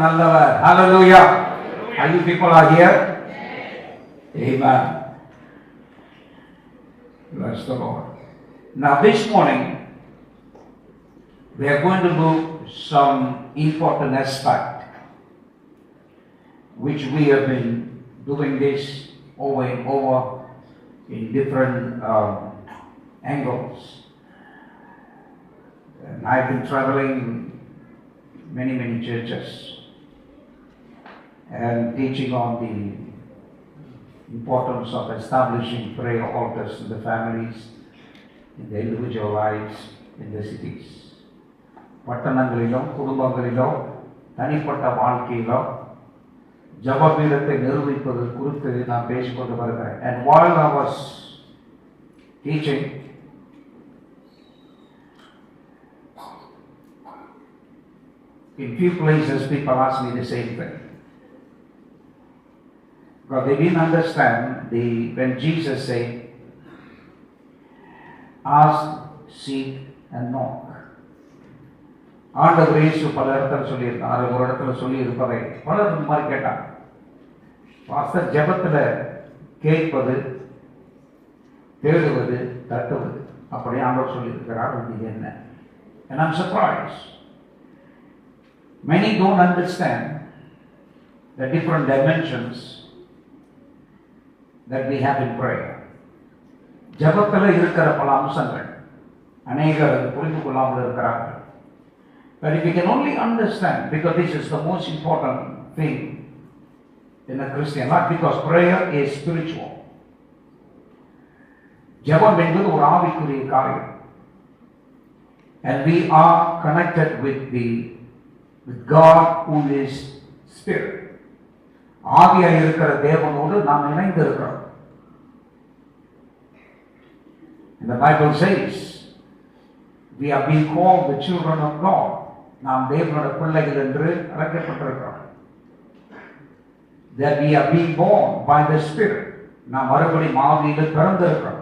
நல்லவர். Hallelujah. Are you people are here? Amen. Bless the Lord. Now this morning we are going to look some important aspect which we have been doing this over and over in different angles. And I've been traveling many churches and teaching on the importance of establishing prayer altars in the families, in the individual lives, in the cities. பட்டணங்களிலோ குடும்பங்களிலோ தனிப்பட்ட வாழ்க்கையிலோ ஜபபீடத்தை நிறுவிப்பது குறித்து நான் பேசிக்கொண்டு வருகிறேன். And while I was teaching, in few places people ask me the same thing. Because they didn't understand when Jesus said, ask, seek and knock. ஆண்டவர் இயேசு பல இடத்துல சொல்லியிருக்காரு, ஒரு இடத்துல சொல்லி இருப்பதை பலர் இந்த மாதிரி கேட்டாங்க. பாஸ்டர், ஜெபத்தில் கேட்பது, தேடுவது, தட்டுவது அப்படி ஆண்டவர் சொல்லியிருக்கிறார், இது என்ன? And I'm surprised. Many don't understand the different dimensions that we have in prayer. ஜபத்தில் இருக்கிற பல அம்சங்கள் அநேகர் புரிந்து கொள்ளாமல் இருக்கிறார்கள். But if we can only understand, because this is the most important thing in a Christian life, because prayer is spiritual. ஜபம் என்பது ஒரு ஆவிக்குரிய காரியம். And we are connected with God who is Spirit. ஆவியாய் இருக்கிற தேவனோடு நாம் இணைந்து இருக்கிறோம். And the Bible says we are being called the children of God. நாம் தேவனுடைய பிள்ளைகள் என்று அழைக்கப்பட்டிருக்கிறோம். That we are being born by the Spirit. நாம் மறுபடியும் ஆவியில் பிறந்திருக்கிறோம்.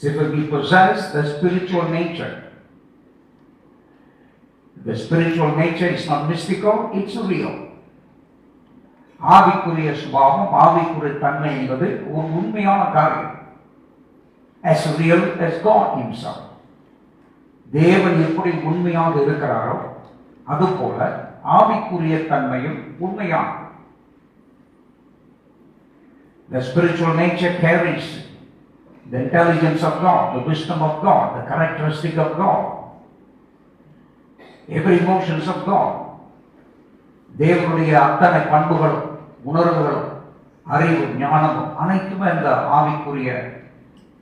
So we possess the spiritual nature. The spiritual nature is not mystical, it's real. ஆவிக்குரிய சுபாவம், ஆவிக்குரிய தன்மை என்பது ஒரு உண்மையான காரியம். As real as God himself. தேவன் எப்படி உண்மையாக இருக்கிறாரோ அதுபோல ஆவிக்குரிய தன்மையும் உண்மையான. The spiritual nature carries the intelligence of God, the wisdom of God, the characteristic of God. Every emotions of God. தேவனுடைய அத்தனை பண்புகளும் உணர்வுகளும் அறிவும் ஞானமும் அனைத்துமே இந்த ஆவிக்குரிய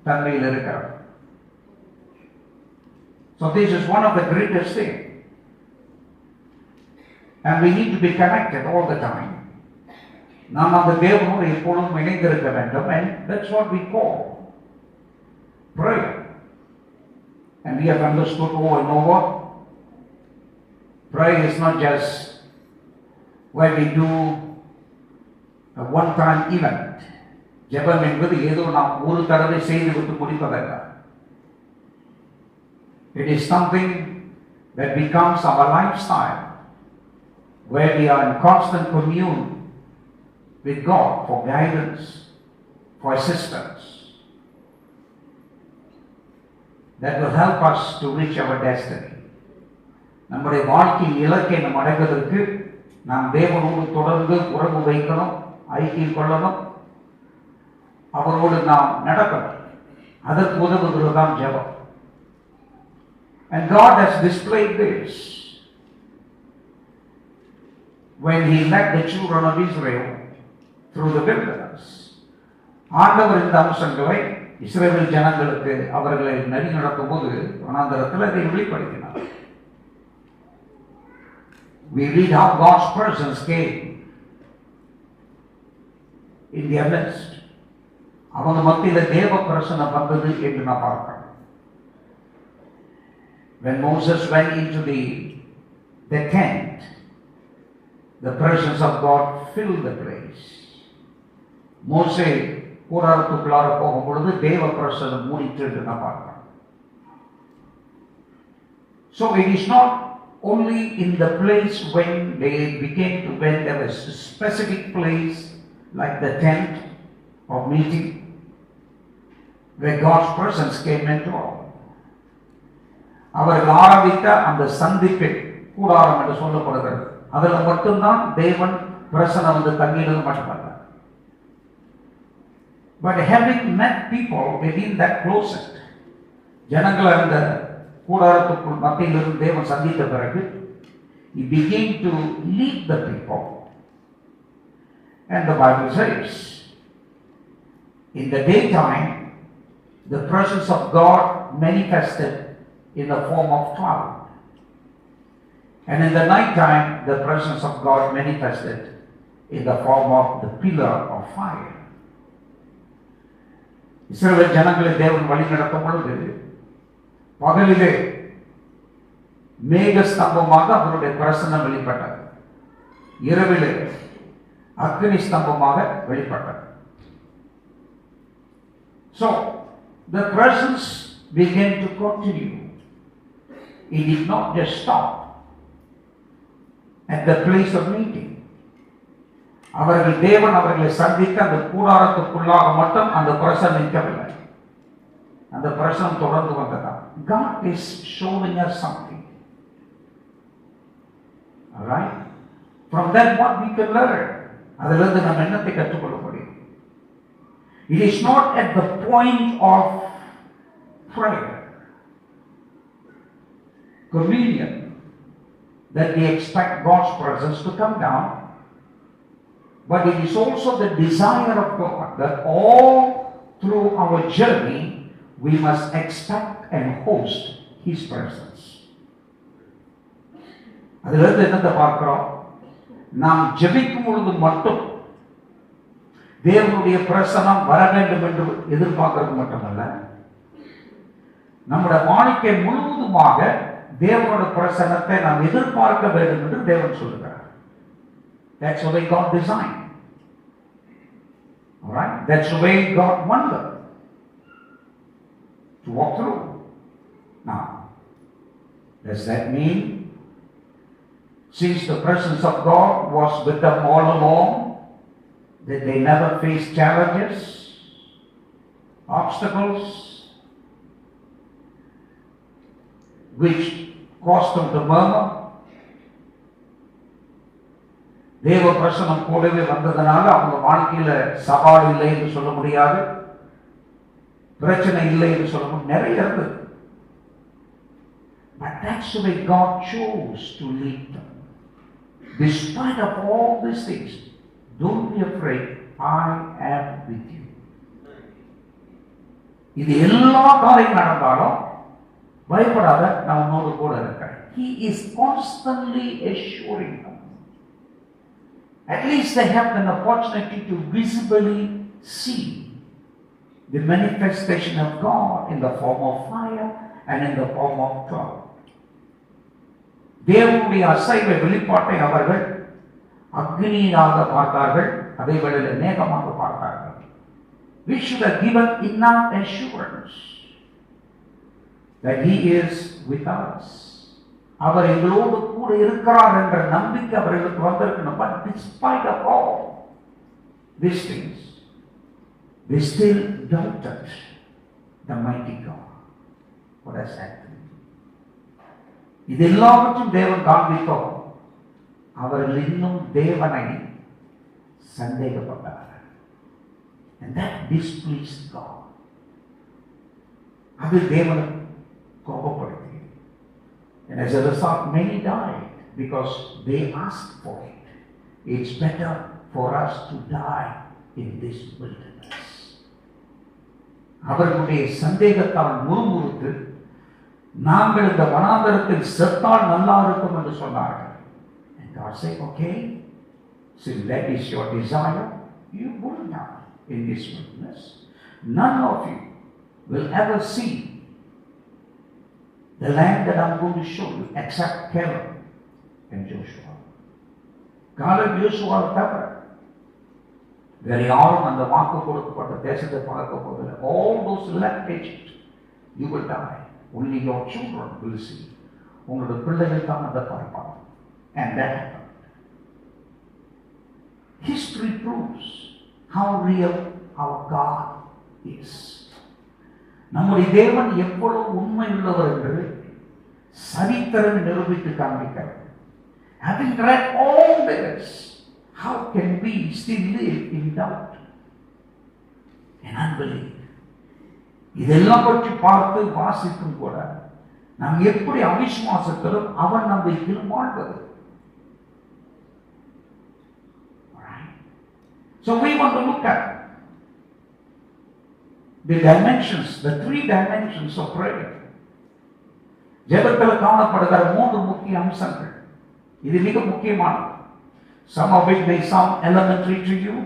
தன்மையில் இருக்கிறது. So this is one of the greatest things. And we need to be connected all the time. நாம் அந்த தேவனோடு எப்பொழுதும் இணைந்திருக்க வேண்டும். And that's what we call prayer. And we have understood over and over, prayer is not just where we do a one-time event. ஜெபம் என்பது ஏதோ நாம் ஒரு தடவை செய்துவிட்டு முடிப்பதல்ல. It is something that becomes our lifestyle, where we are in constant commune with God for guidance, for assistance. That will help us to reach our destiny. நம்முடைய வாழ்க்கையின் இலக்கை நாம் அடைவதற்கு நாம் தேவனோடு தொடர்ந்து உறவு வைக்கணும், ஐக்கியம் கொள்ளணும், அவரோடு நாம் நடக்கணும். அதற்கு உதவுகிறதுதான் ஜெபம். And God has displayed this when he led the children of Israel through the wilderness. ஆண்டவர் இந்த அம்சங்களை இஸ்ரவேல் ஜனங்களுக்கு அவர்களை நடி நடத்தும் போது வனாந்தரத்தில் அதை வெளிப்படுத்தினார். We read how God's presence came in their midst. அவங்க மத்தியில தேவ பிரசன்னம் வந்தது என்று நான் பார்க்கிறேன். When Moses went into the tent, the presence of God filled the place. மோசே கூடாரத்துக்குள்ளார போகும் பொழுது தேவ பிரசன்னம் மூடிட்டு என்று நான் பார்க்கிறேன். So it is not only in the place when there was a specific place like the tent of meeting where God's presence came into all. அவர்கள் ஆரம்பித்த அந்த சந்திப்பு கூடாரம் என்று சொல்லப்படுகிறது. அதில் மட்டும்தான் தேவன் பிரசன்னம் வந்து தங்கினது மட்டுமல்ல. But having met people within that closet, ஜனங்கள் அந்த கூடாரத்துக்குள் மத்தியிலிருந்து தேவன் சந்தித்த பிறகு he began to lead the people. And the Bible says, in the daytime, the presence of God manifested in the form of cloud. And in the night time, the presence of God manifested in the form of the pillar of fire. இஸ்ரவேல் ஜனங்களை தேவன் வழி நடத்தும் பொழுது பகலிலே மேக ஸ்தம்பமாக அவருடைய பிரசன்னம் வெளிப்பட்டது, இரவிலே அக்னி ஸ்தம்பமாக வெளிப்பட்டது. So the presence began to continue. It did not just stop at the place of meeting. அவர்கள் தேவன் அவர்களை சந்தித்த அந்த கூடாரத்துக்குள்ளாக மட்டும் அந்த பிரசன்னம் நிற்கவில்லை, அந்த பிரசன்னம் தொடர்ந்து வந்ததா. God is showing us something. All right? From that what we can learn. அதிலிருந்து நாம் என்னத்தை கற்றுக்கொள்ள முடியும்? It is not at the point of prayer, communion, that we expect God's presence to come down, but it is also the desire of God that all through our journey we must expect and host His presence. அதிலிருந்து என்னத்தை பார்க்கிறோம்? நாம் ஜெபிக்கும் பொழுது மட்டும் தேவனுடைய பிரசன்னம் வர வேண்டும் என்று எதிர்பார்க்கிறது மட்டுமல்ல, நம்முடைய வாழ்க்கை முழுவதுமாக தேவனுடைய பிரசன்னத்தை நாம் எதிர்பார்க்க வேண்டும் என்று தேவன் சொல்லுகிறார். That's the way God designed. All right? That's the way God wanted to walk through. Now, does that mean since the presence of God was with them all along, that they never faced challenges, obstacles, which caused them to murmur? தேவ பிரசனம் கூடவே வந்ததனால அவங்க வாழ்க்கையில சவால் இல்லை என்று சொல்ல முடியாது, பிரச்சனை இல்லை என்று சொல்ல முடியாது, நிறைய இருந்தது. But that's the way God chose to lead them. Despite of all these things, don't be afraid, I am with you. இது எல்லா காரியம் நடந்தாலும் பயப்படாத, நான் உன்னோடு கூட இருக்கேன். He is constantly assuring them. At least they have an opportunity to visibly see the manifestation of God in the form of fire and in the form of cloud. தேவனுடைய அசைவ வெளிப்பாட்டை அவர்கள் அக்னியாக பார்த்தார்கள், அதே வேளையில் மேகமாக பார்த்தார்கள். We should have given enough assurance that He is with us. அவர் எங்களோடு கூட இருக்கிறார் என்ற நம்பிக்கை அவர்களுக்கு வந்திருக்கணும். But despite of all these things, they still doubted the mighty God. What has happened? இது எல்லாவற்றும் தேவன் காண்பித்தோம், அவர்கள் இன்னும் தேவனை சந்தேகப்பட்டார்கள். And that displeased God. அது தேவனை கோபப்படுத்தியது. And as a result, many died because they asked for it. It's better for us to die in this wilderness. அவர்களுடைய சந்தேகத்தால் முறுமுறுத்து நாங்கள் இந்த வனாந்தரத்தில் செத்தால் நல்லா இருக்கும் என்று சொன்னார்கள். And God said, okay, so that is your desire, You will die in this wilderness. None of you will ever see the land that I'm going to show you, except Caleb and Joshua. Caleb, Joshua தவிர வேற யாரும் அந்த வாக்கு கொடுக்கப்பட்ட தேசத்தை பார்க்க போதில்லை. All those left Egypt, you will die. Only your children will see. உங்களுடைய பிள்ளைகள் தான் அதை பார்ப்பாங்க. And that happened. History proves how real our God is. நம்முடைய தேவன் எவ்வளவு உண்மை உள்ளவர் என்று சரித்திரம் நிரூபித்து காண்பிக்கிறார். Having read all this, how can we still live in doubt and unbelief? இதெல்லாம் பற்றி பார்த்து வாசிக்கும் கூட நாம் எப்படி அவிசுவாசத்திலும் அவன் நம்பிக்கையிலும் வாழ்வது? So we want to look at the dimensions, the 3 dimensions of prayer. ஜெபத்தில் காணப்படுகிற 3 முக்கிய அம்சங்கள். இது மிக முக்கியமானது. Some of it may sound elementary to you,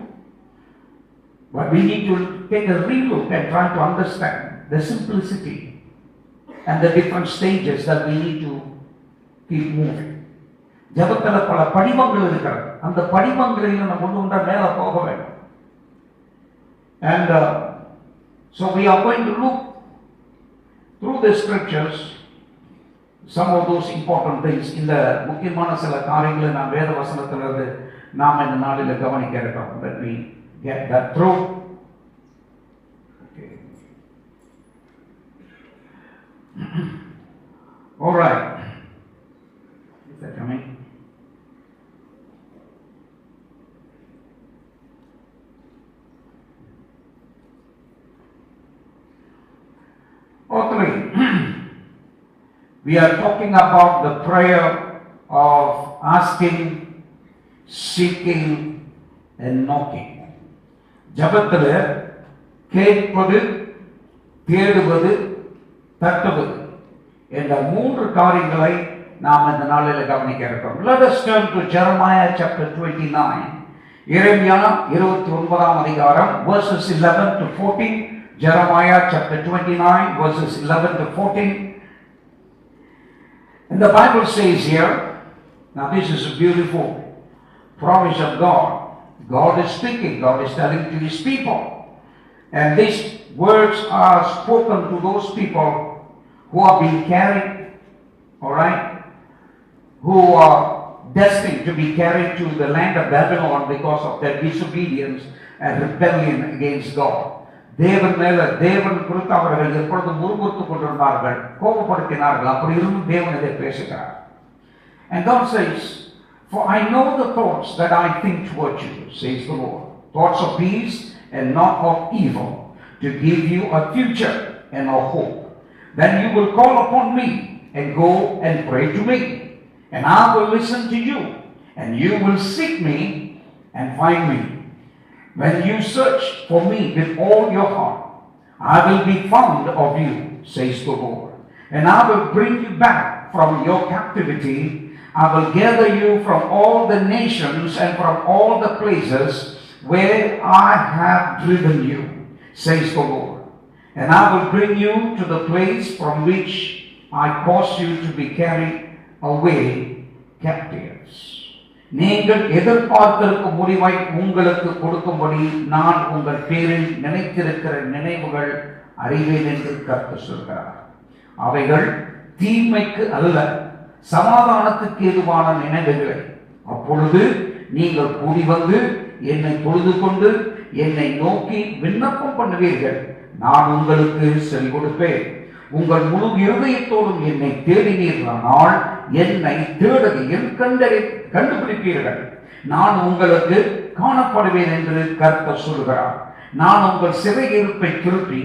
but we need to take a relook and try to understand the simplicity and the different stages that we need to keep moving. ஜெபத்தில் பல படிவங்கள் இருக்கிறது. அந்த படிவங்களில் நம்ம ஒன்று மேல போக வேண்டும். And so we are going to look through the scriptures some of those important things. இந்த முக்கியமான சில காரியங்களை நாம் வேத வசனத்திலிருந்து நாம் இந்த நாளில் கவனிக்க இருக்கோம். Let me get that through. Okay. All right. Is that coming? Or 3. We are talking about the prayer of asking, seeking and knocking. ஜபத்தில் கேட்பது, தேடுவது, தட்டுவது என்ற 3 காரியங்களை நாம் இந்த நாளில் கவனிக்க இருக்கிறோம். Let us turn to Jeremiah chapter 29. எரேமியா 29ஆம் அதிகாரம் verses 11 to 14. Jeremiah chapter 29 verses 11 to 14. And the Bible says here, now this is a beautiful promise of God. God is speaking, God is telling to his people. And these words are spoken to those people who are being carried, all right, who are destined to be carried to the land of Babylon because of their disobedience and rebellion against God. தேவன் மேல தேவன் குறித்து அவர்கள் எப்பொழுதும் முறுமுறுத்துக் கொண்டிருந்தார்கள், கோபப்படுத்தினார்கள். அப்படி இருந்து தேவன் இதை பேசுகிறார். And God says, for I know the thoughts that I think towards you, says the Lord, thoughts of peace and not of evil, to give you a future and a hope. Then you will call upon me and go and pray to me, and I will listen to you, and you will seek me and find me. When you search for me with all your heart, I will be found of you, says the Lord. And I will bring you back from your captivity. I will gather you from all the nations and from all the places where I have driven you, says the Lord. And I will bring you to the place from which I caused you to be carried away captives. நீங்கள் எதிர்பார்த்திருக்கும் முடிவை உங்களுக்கு கொடுக்கும்படி நான் உங்கள் பேரில் நினைத்திருக்கிற நினைவுகள் அறிவேன் என்று கர்த்தர் சொல்கிறார். அவைகள் தீமைக்கு அல்ல, சமாதானத்துக்கு ஏதுவான நினைவுகளை. அப்பொழுது நீங்கள் கூடி வந்து என்னை தொழுது கொண்டு என்னை நோக்கி விண்ணப்பம் பண்ணுவீர்கள், நான் உங்களுக்கு செவி கொடுப்பேன். உங்கள் முழு இருதயத்தோடும் என்னை தேடினீர்களானால் என்னை தேடுகையில் கண்டுபிடிப்பீர்கள். நான் உங்களுக்கு காணப்படுவேன் என்று கர்த்தர் சொல்கிறார். நான் உங்கள் சிறையிருப்பை திருப்பி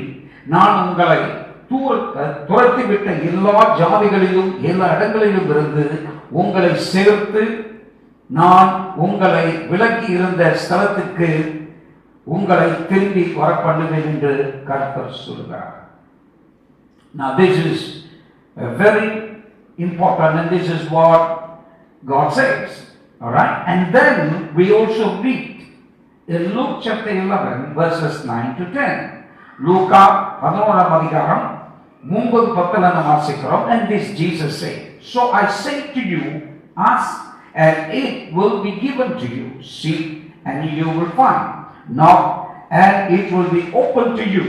நான் உங்களை துரத்திவிட்ட எல்லா ஜாதிகளிலும் எல்லா இடங்களிலும் இருந்து உங்களை சேர்த்து நான் உங்களை விலக்கி இருந்த ஸ்தலத்துக்கு உங்களை திரும்பி வர பண்ணுவேன் என்று கர்த்தர் சொல்கிறார். Now this is very important, and this is what God says. All right, and then we also read In Luke chapter 11, verses 9 to 10. லூக்கா 11ஆம் அதிகாரம் 9-10 நாம் வாசிக்கிறோம். And this Jesus said, so I say to you, ask and it will be given to you. Seek and you will find. Knock and it will be open to you.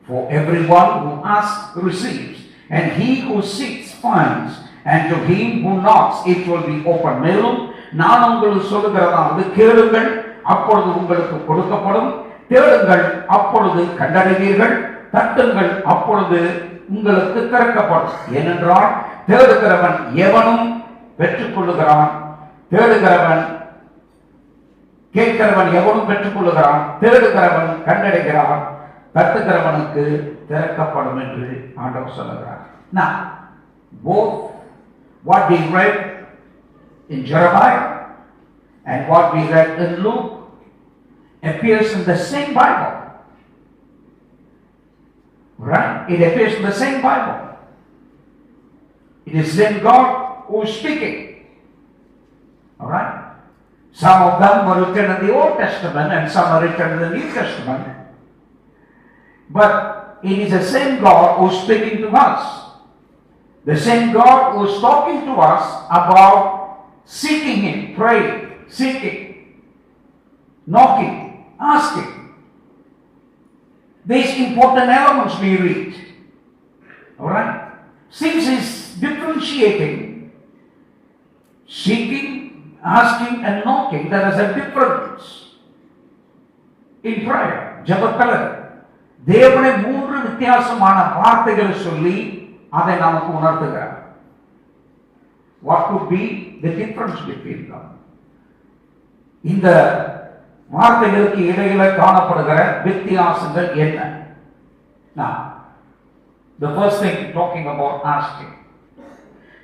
For everyone who asks receives, and he who seeks finds, and to him who knocks it will be open. மேலும் நான் உங்களுக்கு சொல்லுகிறதாவது, கேளுங்கள் அப்பொழுது உங்களுக்கு கொடுக்கப்படும், தேடுங்கள் அப்பொழுது கண்டடைவீர்கள், தட்டுங்கள் அப்பொழுது உங்களுக்கு திறக்கப்படும். ஏனென்றால் தேடுகிறவன் எவனும் பெற்றுக்கொள்ளுகிறான், தேடுகிறவன் கேட்கிறவன் எவனும் பெற்றுக்கொள்ளுகிறான், தேடுகிறவன் கண்டடைகிறான், தட்டுகிறவனுக்கு திறக்கப்படும் என்று ஆண்டவர் சொல்லுகிறார். Now, both what we read in Jeremiah and what we read in Luke appears in the same Bible. Right? It appears in the same Bible. It is then God who is speaking. Alright? Some of them were written in the Old Testament and some are written in the New Testament. But it is the same God who is speaking to us. The same God who is talking to us about seeking Him, praying, seeking, knocking, asking. These important elements we read. Alright? Since He's differentiating seeking, asking and knocking, there is a difference in prayer. ஜெபத்தில் தேவனை 3 வித்தியாசமான வார்த்தைகளை சொல்லி அதை நமக்கு உணர்த்துகிறார். What could be the difference between them? இந்த வார்த்தைகளுக்கு இடையில காணப்படுகிற வித்தியாசங்கள் என்ன? Now, the first thing talking about asking.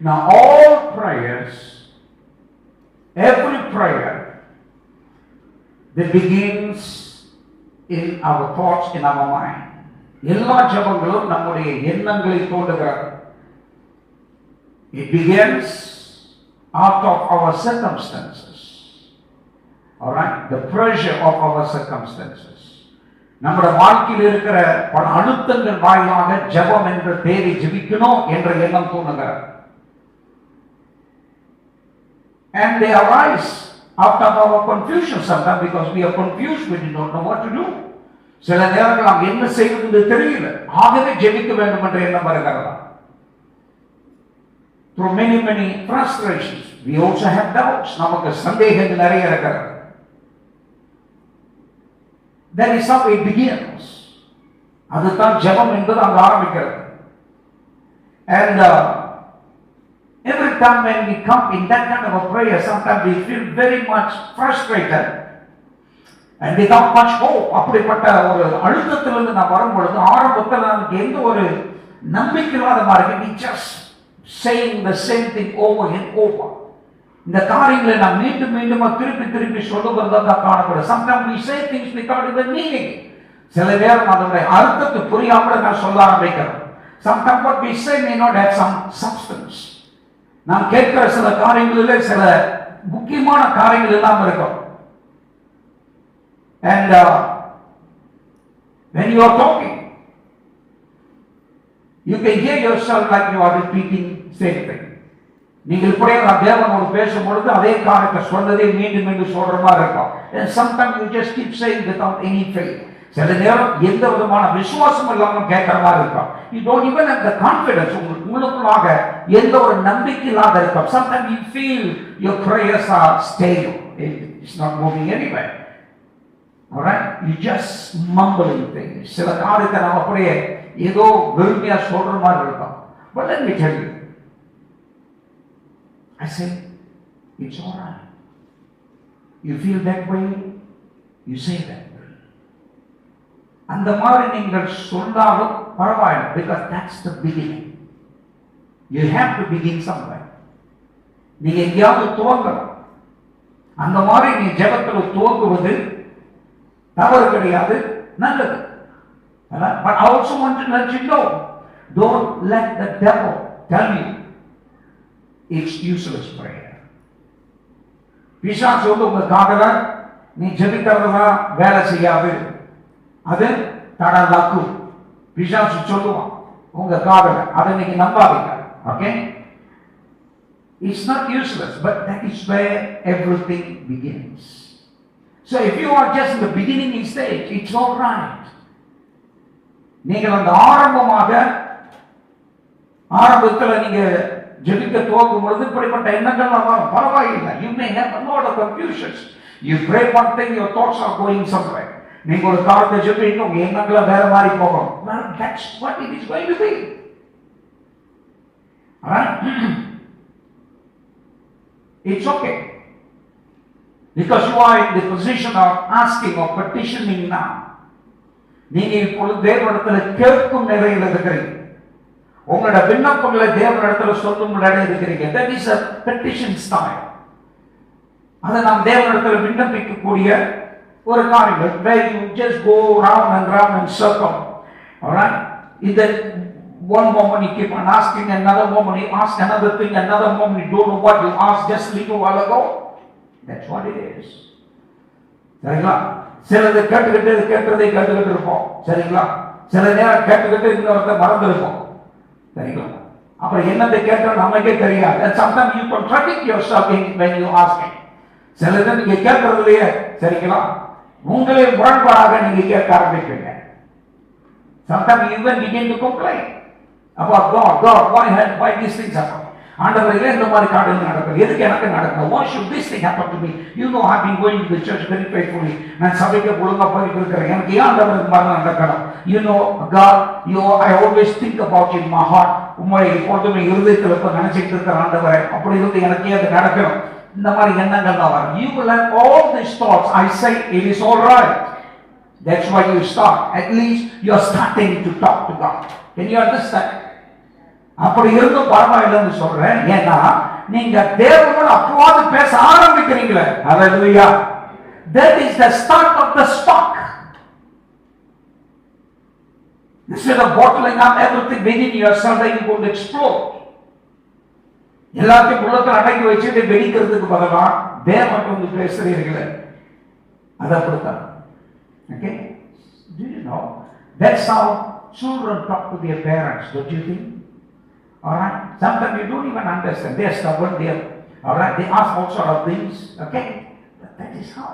Now, all prayers, every prayer that begins in our thoughts, in our mind. எல்லா ஜெபங்களும் நம்முடைய எண்ணங்களை தோன்றுகிறது. It begins out of our circumstances. Alright? The pressure of our circumstances. நம்முடைய வாழ்க்கையில் இருக்கிற பல அழுத்தங்கள் வாயிலாக ஜெபம் என்ற பேரை ஜெபிக்கணும் என்ற எண்ணம் தோன்றுகிறது. And they arise out of our confusion sometimes because we are confused, we don't know what to do. சில நேரங்கள் நாம் என்ன செய்வது தெரியல, ஆகவே ஜெபிக்க வேண்டும் என்ற எண்ணம் வருகிறதா? Through many frustrations, we also have doubts. நமக்கு சந்தேகங்கள் நிறைய இருக்கிறது. That is how it begins. அதுதான் ஜெபம் என்பது அங்கு ஆரம்பிக்கிறது. And every time when we come in that kind of a prayer, sometimes we feel very much frustrated and without much hope. அப்படிப்பட்ட ஒரு அழுத்தத்திலிருந்து நாம் வரும்பொழுது ஆரம்பத்தில் நமக்கு எந்த ஒரு நம்பிக்கை இல்லாத மாதிரி, we just saying the same thing over and over. இந்த காரியங்களை நாம் மீண்டும் திருப்பி சொல்லுகிறதா காணப்படும். Sometimes we say things without even meaning. சில நேரம் அதனுடைய அர்த்தத்தை புரியாமல் நான் சொல்ல ஆரம்பிக்கிறோம். Sometimes what we say may not have some substance. நாம் கேட்கிற சில காரியங்களிலே சில முக்கியமான காரியங்கள் எல்லாம் இருக்கும். And when you are talking, you can hear yourself like you are repeating same thing. நீங்கள் இப்படியே தேவனோடு பேசும்பொழுது அதே காரியத்தை சொன்னதே மீண்டும் சொல்ற மாதிரி இருக்கும். And sometimes you just keep saying without any faith. சில நேரம் எந்த விதமான விசுவாசம் இல்லாமல் கேட்கிற மாதிரி இருக்கும். You don't even have the confidence. உங்களுக்குள்ளாக எந்த ஒரு நம்பிக்கை இல்லாத இருக்கும். Sometimes you feel your prayers are stale. It's not moving anywhere. Alright? You just mumbling things. சில காரியத்தை நாம் அப்படியே ஏதோ வெறுமையா சொல்ற மாதிரி இருக்கும். But let me tell you, I say, it's all right. You feel that way, you say that way. அந்த மாதிரி நீங்கள் சொன்னாலும் பரவாயில்லை, because that's the beginning. You have to begin somewhere. நீங்க எங்கேயாவது துவங்கணும். அந்த மாதிரி நீ ஜெபத்தில் துவங்குவது தவறு கிடையாது, நல்லது. But I also want to let you know, don't let the devil tell you it's useless prayer. பிசாசு வந்து உங்க காதுல நீ ஜெபிக்கிறதெல்லாம் வேலை செய்யாது, அது தடலாக்கு பிசாசு சொல்லுவான் உங்க காதல. அதை நீங்க நம்பாதீங்க. Okay, it's not useless, but that is where everything begins. So if you are just in the beginning stage, it's all right. நீங்கள் அந்த ஆரம்பத்தில் நீங்க ஜெபிக்க துவக்கும் பொழுது இப்படிப்பட்ட எண்ணங்கள்லாம் வரும், பரவாயில்லை. You may have a lot of confusions. You pray one thing, your thoughts are going somewhere. நீங்க ஒரு காலத்தை ஜெபிங்க, உங்க எண்ணங்களை வேற மாதிரி போகும். Well, that's what it is going to be. Alright? It's okay. Because you are in the position of asking or petitioning now. நீங்க இப்பொழுது தேவனிடத்தில் கேட்கும் நிலையில் இருக்கிறீங்க. உங்களோட விண்ணப்பங்களை தேவனிடத்தில் சொல்லும் நிலையில் இருக்கிறீங்க. That is a petition style. அதை நாம் தேவனிடத்தில் விண்ணப்பிக்கக்கூடிய ஒரு காரியம். Where you just go round and round and circle. Alright? In that one moment you keep on asking, another moment you ask another thing, another moment you don't know what you asked just a little while ago. That's what it is. சரிங்களா? சிலது கேட்டுக்கிட்டே இருப்போம். சரிங்களா? சில நேரம் கேட்டுக்கிட்டு இன்னொருத்த மறந்து இருப்போம். சரிங்களா? அப்புறம் என்னத்தை கேட்டோம் நமக்கே தெரியாது. And sometimes you contradict yourself when you ask it. சிலது நீங்க கேட்கறதுலயே சரிங்களா உங்களே முரண்பாடாக நீங்க கேட்க ஆரம்பிப்பீங்க. Sometimes you even begin to complain about God, why these things happen? ஆண்டவரே இந்த மாதிரி காரியங்கள் நடக்குது, எதுக்கு எனக்கு நடக்கணும்? Why should this thing happen to me? You know, I've been going to the church very faithfully. நான் சபைக்கு ஒழுங்கா போயிட்டு இருக்கிறேன், எனக்கு ஏன் ஆண்டவர் இந்த மாதிரி நடக்கணும்? You know, God, I always think about you in my heart. உம்மை எப்பொழுதுமே இருதயத்தில் இப்ப நினைச்சிட்டு இருக்கிற ஆண்டவரே, அப்படி இருந்து எனக்கு ஏன் அது நடக்கணும்? இந்த மாதிரி எண்ணங்கள் தான் வரும். You will have all these thoughts. I say it is all right. That's why you start. At least you're starting to talk to God. Can you understand? அப்படி இருந்தும் பரவாயில்லைன்னு சொல்றேன். ஏன்னா நீங்க தேவனோட அப்போது பேச ஆரம்பிக்கிறீங்களே. Hallelujah. That is the start of the spark. Instead of bottling up everything within yourself, then you will explode. எல்லாத்தையும் உள்ளத்தில் அடக்கி வச்சுட்டு வெடிக்கிறதுக்கு பதிலாக தேவன் வந்து பேசுறீர்களே, அதை அப்படித்தான். Okay? Do you know? That's how children talk to their parents, don't you think? Alright? Sometimes you don't even understand. They are stubborn. Alright? They ask all sort of things. Okay? But that is how.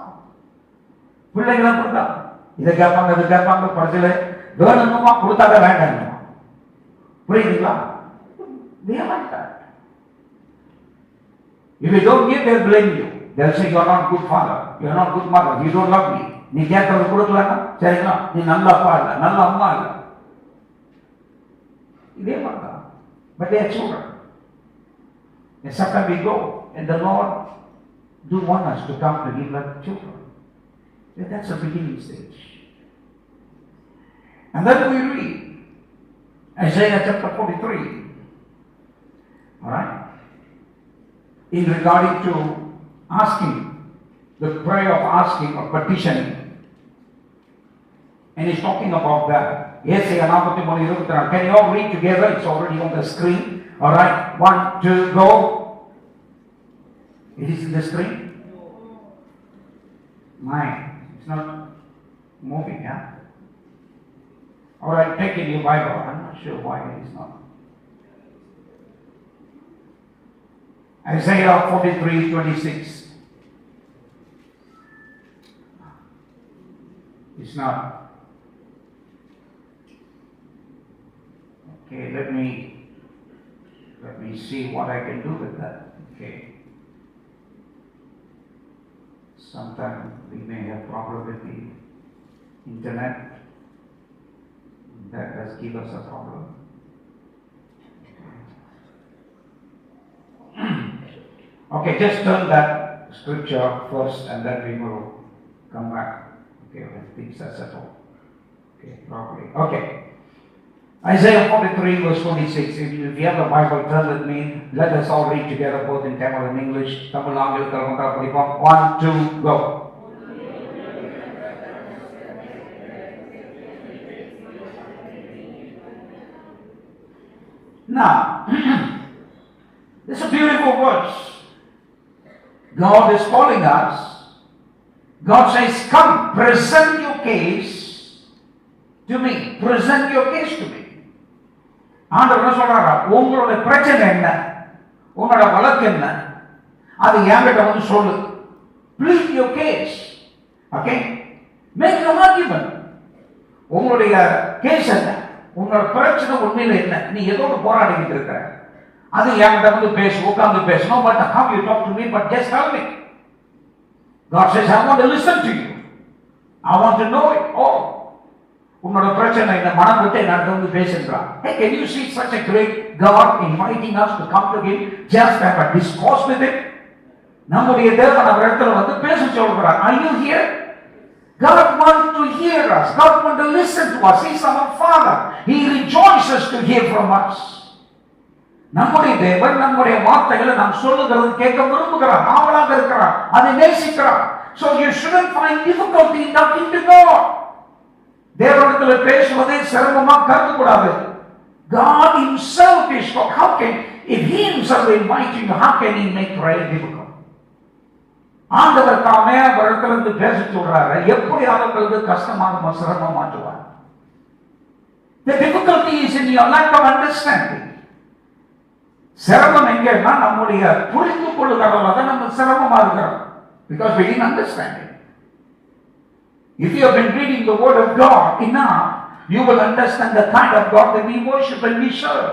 பிள்ளைகளை அப்படித்தான். இதை கேட்பாங்க, இதை கேட்பாங்க, படத்தில் வேணுமா கொடுத்தாத வேண்டாம். புரியுதுங்களா? They are like that. If you don't give, they'll blame you. They'll say, you are not good father, you are not good mother, you don't love me. நீ கேட்கறது கொடுக்கலன்னா சரிங்களா, நீ நல்ல அப்பா இல்லை, நல்ல அம்மா இல்லை. இதே மாதிரி தான். But they are children. And sometimes we go, and the Lord do want us to come to Him like children. And that's the beginning stage. And then we read Isaiah chapter 43. Alright? In regarding to asking, the prayer of asking or petitioning. And he's talking about that. Isaiah 43:24. Can you all read together? It's already on the screen. Alright, 1, 2, go. It is in the screen? Mine. It's not moving, yeah? Alright, take in your Bible. I'm not sure why it is not. Isaiah 43:26. It's not. Okay, let me see what I can do with that. Okay. Sometimes we may have problem with the internet. That does give us a problem. Okay, just turn that scripture first and then we will come back. Okay, when things are settled. Okay, properly. Okay. Isaiah 43:26. If you have the Bible, turn with me. Let us all read together, both in Tamil and English. Tamil, Angal, Kalmata, Palipam. 1, 2, go. Now, this is a beautiful verse. God is calling us. God says, come, present your case to me. Present your case to me. ஆண்டவர் என்ன சொல்றாரா? உங்களுடைய பிரச்சனை என்ன, உங்களோட வழக்கு என்ன, அது என்கிட்ட வந்து சொல்லு. Plead your case. Okay? Make your argument. உங்களுடைய கேஸ் என்ன, உங்களோட பிரச்சனை உண்மையில என்ன, நீ ஏதோ போராடிக்கிட்டு இருக்க, அது என்கிட்ட வந்து பேசு, உட்கார்ந்து பேசணும். But how you talk to me, but just tell me. God says, I want to listen to you. I want to know it all. உன்னோட பிரச்சனை என்ன, மனம் விட்டு என்கிட்ட வந்து பேசுகிறான். Hey, can you see such a great God inviting us to come to Him just have a discourse with Him? நம்முடைய தேவன் அவர் இடத்துல வந்து பேச சொல்கிறார். Are you here? God wants to hear us. God wants to listen to us. He is our Father. He rejoices to hear from us. நம்முடைய தேவன் நம்முடைய வார்த்தைகளை நாம் சொல்லுகிறது கேட்க விரும்புகிறார், ஆவலாக இருக்கிறார், அதை நேசிக்கிறார். So you shouldn't find difficulty in talking to God. தேவனிடத்தில் பேசுவதை சிரமமா கருதக்கூடாது. God Himself is God. How can, if He Himself invites you, how can He make prayer difficult? ஆண்டவர் தாமே அவரிடத்திலிருந்து பேச சொல்றாரு, எப்படி அவர்களுக்கு கஷ்டமாக சிரமம் மாற்றுவார். The difficulty is in your lack of understanding. சிரமம் எங்கன்னா நம்முடைய புரிந்து கொள்ளுகிறவங்க தான் நம்ம சிரமமா இருக்கிறோம். Because we didn't understand it. If you have been reading the Word of God enough, you will understand the kind of God that we worship and we serve.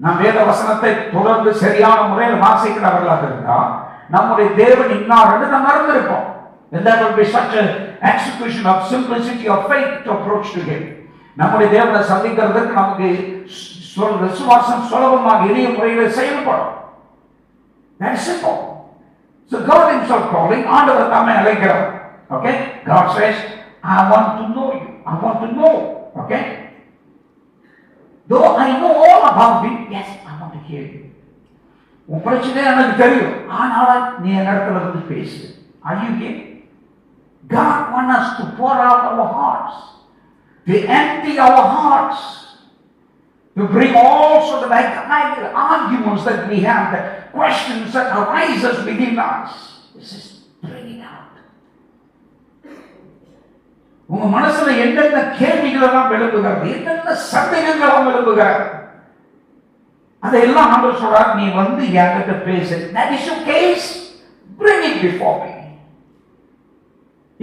நாம் வேத வசனத்தை தொடர்ந்து சரியான முறையில் வாசிக்கிறவர்களாக இருந்தால் நம்முடைய தேவன் இன்னார் என்று நாம் அறிந்திருப்போம். And that will be such an execution of simplicity of faith to approach to Him. நம்முடைய தேவனை சந்திக்கிறதுக்கு நமக்கு விசுவாசம் சுலபமாக எளிய முறையில் செயல்படும். That is simple. So God Himself calling, ஆண்டவர் தாமே அழைக்கிறார். Okay? God says, I want to know you. I want to know. Okay? Though I know all about it, yes, I want to hear you. உன் பிரச்சனை எனக்கு தெரியும், ஆனால் நீ என் இடத்துல வந்து பேசு. Are you here? God wants us to pour out our hearts, to empty our hearts, to bring all sort of arguments that we have, the questions that arises within us. This is bring it out. உங்க மனசுல என்னென்ன கேள்விகள் எல்லாம் எழுப்புகிறது, என்னென்ன சந்தேகங்கள் எல்லாம் எழுப்புகிறது, அதையெல்லாம் ஆண்டவர் சொல்றார், நீ வந்து என்கிட்ட பேசு. That is your case. Bring it before me.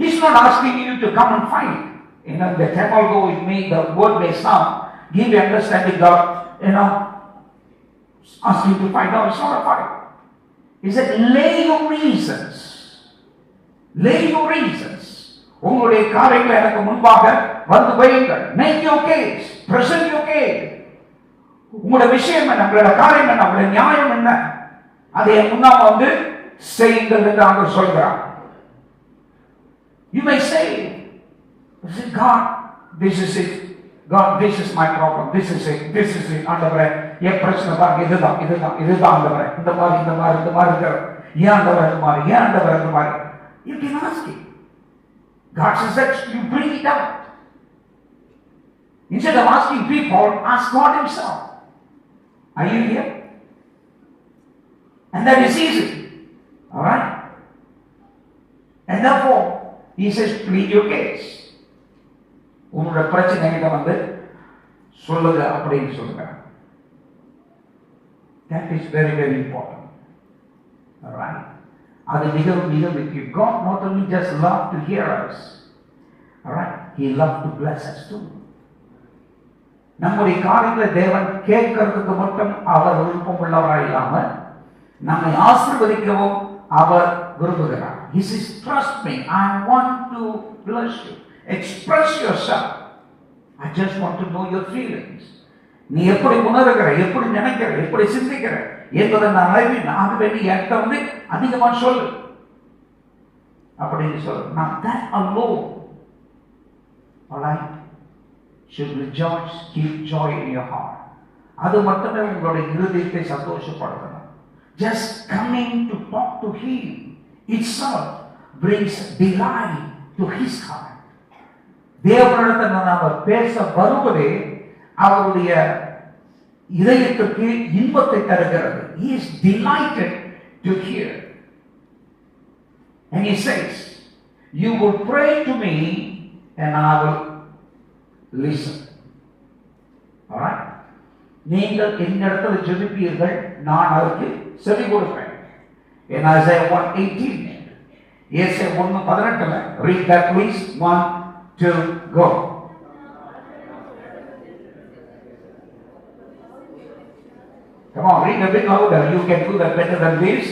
He's not asking you to come and fight. You know, the Tamil go with me, the word may sound, give you understanding God, you know, ask you to fight. No, it's not a fight. He said, lay your reasons. Lay your reasons. உங்களுடைய காரியங்களை எனக்கு முன்பாக வந்து வையுங்கள். Make your case. Present your case. உங்களுடைய விஷயம் என்ன, உங்களுடைய காரியம் என்ன, உங்களுடைய நியாயம் என்ன, அதை முன்னால வந்து செய்யுங்கள் என்று ஆண்டவர் சொல்கிறார். You may say, God, this is it. God, this is my problem. This is it. This is it. ஆண்டவரே, என் பிரச்சனை பாருங்க, இதுதான் இதுதான் இதுதான் ஆண்டவரே, இந்த மாதிரி இந்த மாதிரி இந்த மாதிரி இருக்கிற, ஏன் ஆண்டவரே இந்த மாதிரி, ஏன் ஆண்டவரே இந்த மாதிரி. You can ask Him. God says that you bring it out. Instead of asking people, ask God Himself. Are you here? And that is easy. Alright? And therefore, He says, plead your case. உங்களோட பிரச்சனைகளை வந்து சொல்லுங்க அப்படின்னு சொல்லுங்க. That is very, very important. Alright? அது மிகவும் மிகவும் முக்கியம். God not only just love to hear us. Alright? He loves to bless us too. நம்முடைய காரியங்களை தேவன் கேட்கறதுக்கு மட்டும் அவர் விருப்பம் உள்ளவராக இல்லாமல் நம்மை ஆசீர்வதிக்கவும் அவர் விரும்புகிறார். He says, trust me, I want to bless you. Express yourself. I just want to know your feelings. நீ எப்படி உணர்கிற, எப்படி நினைக்கிற, எப்படி சிந்திக்கிற என்பதை நான் அறிவேன். ஆகவே நீ என்கிட்ட வந்து அதிகமா சொல்லு அப்படின்னு சொல்லு. Now that alone, alright, should rejoice, keep joy in your heart. அது மட்டுமே உங்களுடைய இருதயத்தை சந்தோஷப்படுத்தணும். Just coming to talk to Him itself brings delight to His heart. தேவனிடத்தில் நாம் பேச வருவதே அவருடைய இதயத்திற்கு இன்பத்தை தருகிறது. He is delighted to hear. And he says, you will pray to me and I will listen. Alright? நீங்கள் என்னிடத்தில் ஜெபிப்பீர்கள், நான் அதற்கு செவி கொடுப்பேன். In Isaiah 1:18, ஏசாயா 1:18, read that please. 1, 2, go. Come on, read a bit louder. You can do that better than this.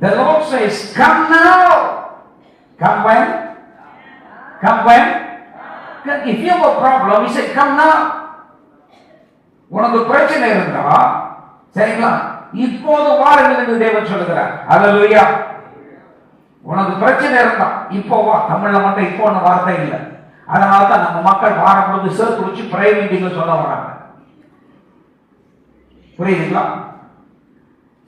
The Lord says, come now. Come when? Come when? If you have a problem, he said, come now. உனக்கு பிரச்சனை இருந்தா சரிங்களா, இப்போது வாருங்கள் என்று தேவன் சொல்லுகிறார். ஹல்லேலூயா. உனக்கு பிரச்சனை இருந்தா இப்போ வா. தமிழ்ல மட்டும் இப்போன்னு வார்த்தை இல்லை. அதனால தான் நம்ம மக்கள் வாரப்பொழுது சேர்த்து வச்சு பிரேயர் மீட்டிங்ல சொல்ல வராங்க. புரியுதுங்களா?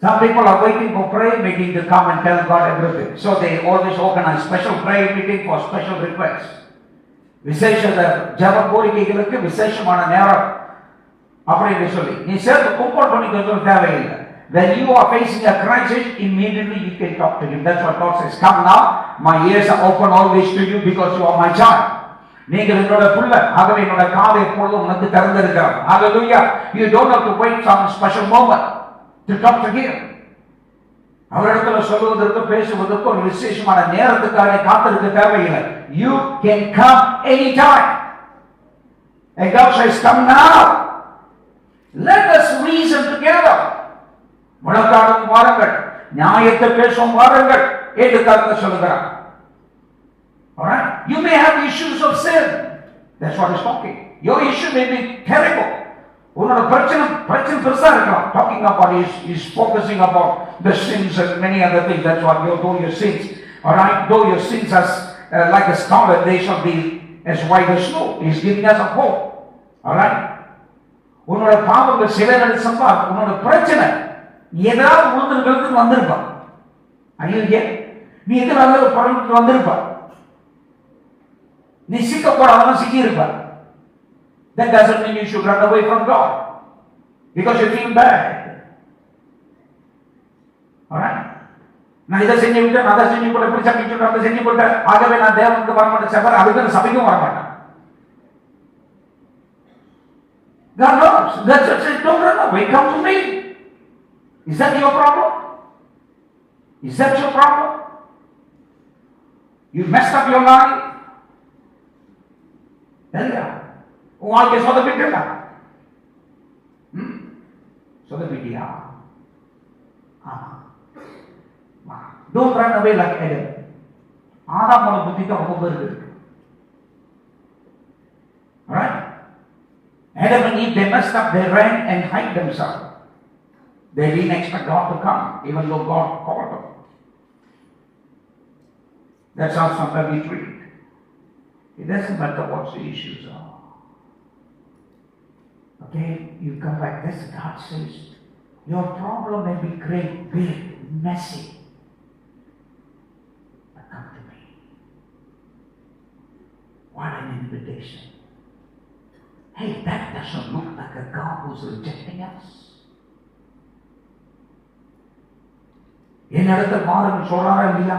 Some people are waiting for prayer meeting to come and tell God everything. So they always organize special prayer meeting for special requests. விசேஷ ஜெப கோரிக்கைகளுக்கு விசேஷமான நேரம் அப்படின்னு சொல்லி நீ சேர்த்து கும்பல் பண்ணிக்க தேவையில்லை. When you are facing a crisis, immediately you can talk to him. That's what God says. Come now, my ears are open always to you because you are my child. நீங்கள் என்னோட பிள்ளை, ஆகவே என்னோட காதை எப்பொழுதும் உனக்கு திறந்திருக்கிறார். Hallelujah. You don't have to wait some special moment to talk to him. அவரிடத்துல சொல்வதற்கு பேசுவதற்கு ஒரு விசேஷமான நேரத்துக்காக காத்திருக்க தேவையில்லை. You can come anytime. And God says, come now. Let us reason together. வழக்காடும் வாருங்கள், நியாயத்தை பேசும் வாருங்கள் என்று கர்த்தர் சொல்கிறார். Alright? You may have issues of sin. That's what he's talking. Your issue may be terrible. உன்னோட பிரச்சனை பெருசா இருக்கலாம். Talking about is focusing about the sins and many other things. That's what though your sins, alright, though your sins as like a scarlet, they shall be as white as snow. He's giving us a hope. Alright? உன்னோட பாவங்கள் சில நிமிஷமா உன்னோட பிரச்சனை ஏதாவது உழுதுகளுக்கு வந்திருப்பான். ஐயோ, நீ எதிராக பரவிட்டு வந்திருப்பா, நீ சிக்கப்படாதவன் சிக்கி இருப்பா. That doesn't mean you should run away from God because you feel bad. Alright? நான் இதை செஞ்சு விட்டேன், அதை செஞ்சு போட்டேன், இப்படி சமைச்சு அதை செஞ்சு போட்டேன், ஆகவே நான் தேவனுக்கு வரமாட்டேன் சபர், அதுக்கு சபைக்கும் வரமாட்டேன். God knows. That's what says, don't run away, come to me. Is that your problem? Is that your problem? You messed up your life? Yeah. வாழ்க்கை சொதப்பிட்டா சொதப்பிட்டியா? Don't run away like Adam. ஆதாமோட புத்தி தான் ரொம்ப பேருக்கு இருக்கு. Alright? Adam and Eve, they messed up, they ran and hid themselves. They didn't expect God to come, even though God called them. That's how sometimes we treat. It doesn't matter what the issues are. Okay, you come back. This God says, your problem may be great, big, messy, but come to me. What an invitation! Hey, that doesn't look like a God who's rejecting us. என்னிடத்தில் மாறுன்னு சொல்றாரா இல்லையா?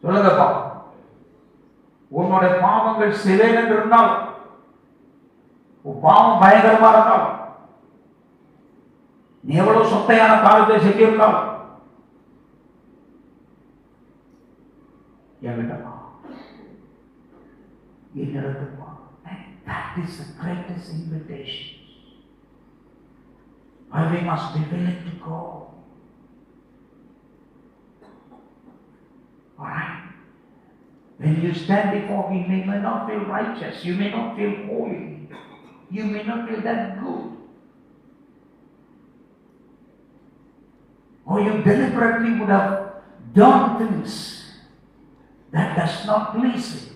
சொல்லுங்கப்பா. உன்னுடைய பாவங்கள் சிலைன்னு இருந்தால், உன் பாவம் பயங்கரமா இருந்தால், நீ எவ்வளவு சொத்தையான காரியத்தை செஞ்சிருந்தால் என்னிடமா என்னிடத்தில் வா. That is the greatest invitation. But we must be willing to go. Alright? When you stand before Him, you may not feel righteous, you may not feel holy, you may not feel that good. Or you deliberately would have done things that does not please Him.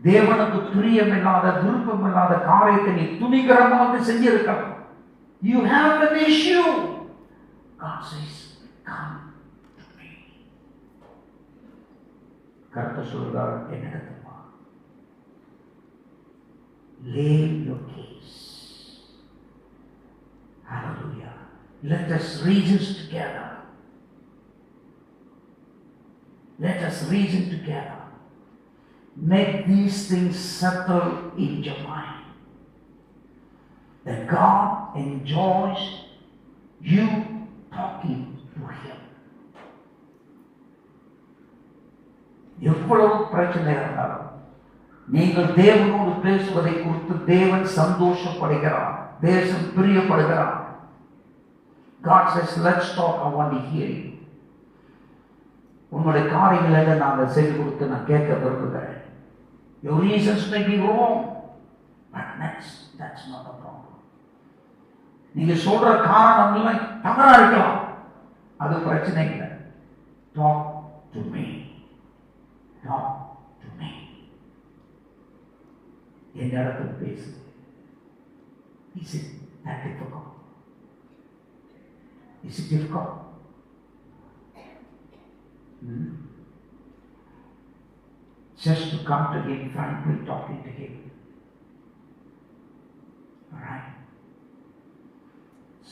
தேவனுக்கு பிரியமில்லாத விருப்பமில்லாத காரியத்தை நீ துணிகரமாக செஞ்சிருக்கலாம். You have an issue. God says, come to me. கர்த்தர் சொல்கிறார், என்னிடத்தில் வா. Lay your case. Let us reason together. Let us reason together. Make these things settle in your mind. That God enjoys you talking to Him. எவ்வளவு பிரச்சனை இருந்தாலும் நீங்கள் தேவனோடு பேசுவதை குறித்து தேவன் சந்தோஷப்படுகிறார், தேவன் பிரியப்படுகிறார். God says, let's talk, I want to hear you. உன்னுடைய காரியங்களை நான் செய்து கொடுத்து நான் கேட்க விரும்புகிறேன். Your reasons may be wrong, but that's not a problem. நீங்க சொல்ற காரணம் எல்லாம் தவறா இருக்கலாம், அது பிரச்சனை இல்லை. Talk to me. Talk to me. என் இடத்துல பேசு. Is it that difficult? Is it difficult? Just to come to Him, frankly talking to Him. Alright?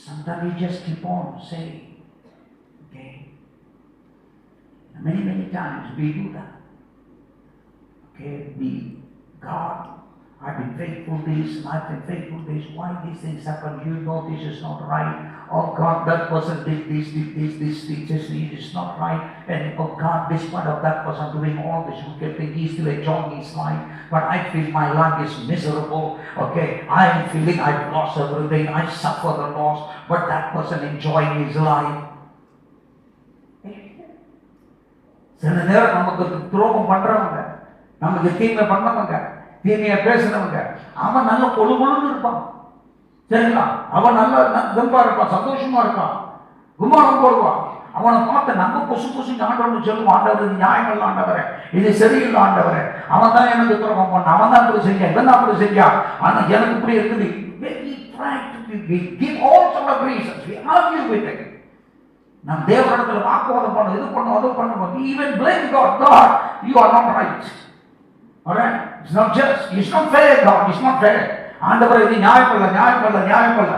Sometimes you just keep on saying, okay? Many times we do that. Okay? God, I've been faithful this, and I've been faithful this. Why these things happen? You know this is not right. Oh God, that person did this, it is not right. And oh God, this part of that person doing all this wicked thing, he's still enjoying his life. But I feel my life is miserable. Okay, I am feeling I've lost everything. I suffer the loss. But that person enjoying his life. சில நேரம் நமக்கு துரோகம் பண்றவங்க, நமக்கு தீமை பண்ணவங்க, தீமையை பேசுறவங்க, அவன் நல்ல கொழுன்னு இருப்பான். சரிங்களா? அவன் நல்ல தெம்பா இருப்பான், சந்தோஷமா இருப்பான், குமாரம் போடுவான். அவனை பார்த்து நம்ம புசு ஆண்டவர்னு சொல்லுவான், ஆண்டவர் நியாயம் இல்லை ஆண்டவரே, இது சரியில்லை ஆண்டவரே, அவன் தான் எனக்கு துரோகம் பண்ண, அவன் தான் இப்படி செஞ்சான், இவன் தான் அப்படி செஞ்சான், ஆனா எனக்கு இப்படி இருக்குது. நாம் தேவனிடத்தில் வாக்குவாதம் பண்ண, இது பண்ணும், அது பண்ணுவோம். Even blame God. God, you are not right. Alright? It's not just. It's not fair, God. It's not fair. ஆண்டவரே இது நியாயப்பல்ல.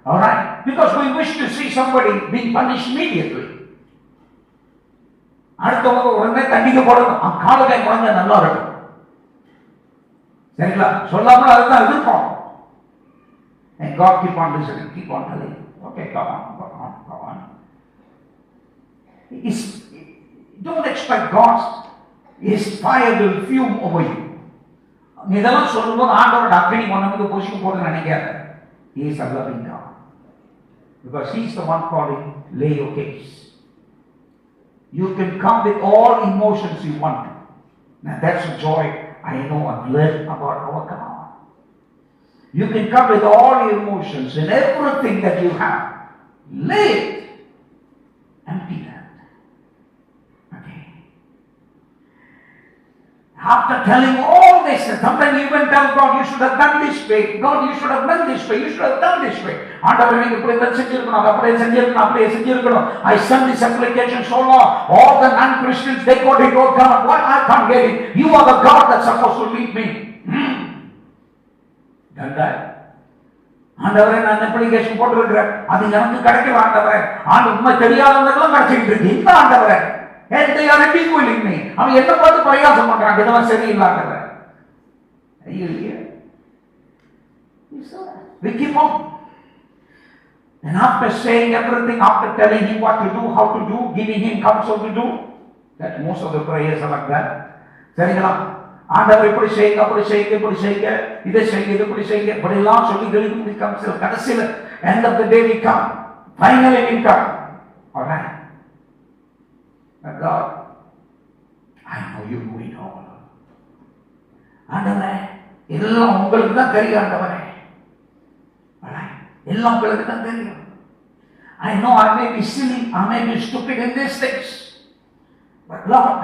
Alright? Because we wish to see somebody being punished immediately. அடுத்தவங்க உடனே தண்டிக்கப்படணும், காலகை குழந்தை நல்லா இருக்கும். சரிங்களா? சொல்லாமல் அதுதான் எதிர்ப்போம். And God keep on listening, keep on telling. Okay, go on. Don't expect His fire will fume over you. இதெல்லாம் சொல்லும்போது ஆண்டவரோட அக்னி ஒன்று பொசிக்கு போட்டு நினைக்காத. He is a loving God. Because He is the one calling, lay your case. You can come with all emotions you want. Now that's a joy I know I've learned about our God. You can come with all your emotions and everything that you have. Lay it. Empty that. Okay. After telling all this, sometimes you even tell God, you should have done this way. God, you should have done this way. You should have done this way. ஆண்டவரே நீங்க இப்படி செஞ்சிருக்கணும், அப்படியே செஞ்சிருக்கணும். I send this application so long. All the non-Christians, they got it all done. Why I can't get it? You are the God that's supposed to lead me. ஆண்டவரே நான் application போட்டிருக்கிறேன், அது எனக்கு கிடைக்கல ஆண்டவரே. உண்மை தெரியாதவங்களும் கிடைச்சிட்டு இருக்கு. இந்த ஆண்டவரே அவன் என்ன பார்த்து பிரயாசம் பண்றான், இதெல்லாம் சரியில்லை ஆண்டவரே. We keep on. And after saying everything, after telling him what to do, how to do, giving him counsel to do, that most of the prayers are like that. சரிங்களா? ஆண்டவர் இப்படி செய்யுங்க, அப்படி செய்யுங்க, இப்படி செய்யுங்க, இதை செய்யுங்க, இது இப்படி செய்யுங்க, இப்படி எல்லாம் சொல்லி எழுதி கடைசியில் end of the day we come, finally we come. Alright? But God, I know you do it all. ஆண்டவரே எல்லாம் உங்களுக்கு தான் தெரியும் ஆண்டவரே. Alright? எல்லாம் உங்களுக்கு தான் தெரியும். I know I may be silly, I may be stupid in these things, but Lord,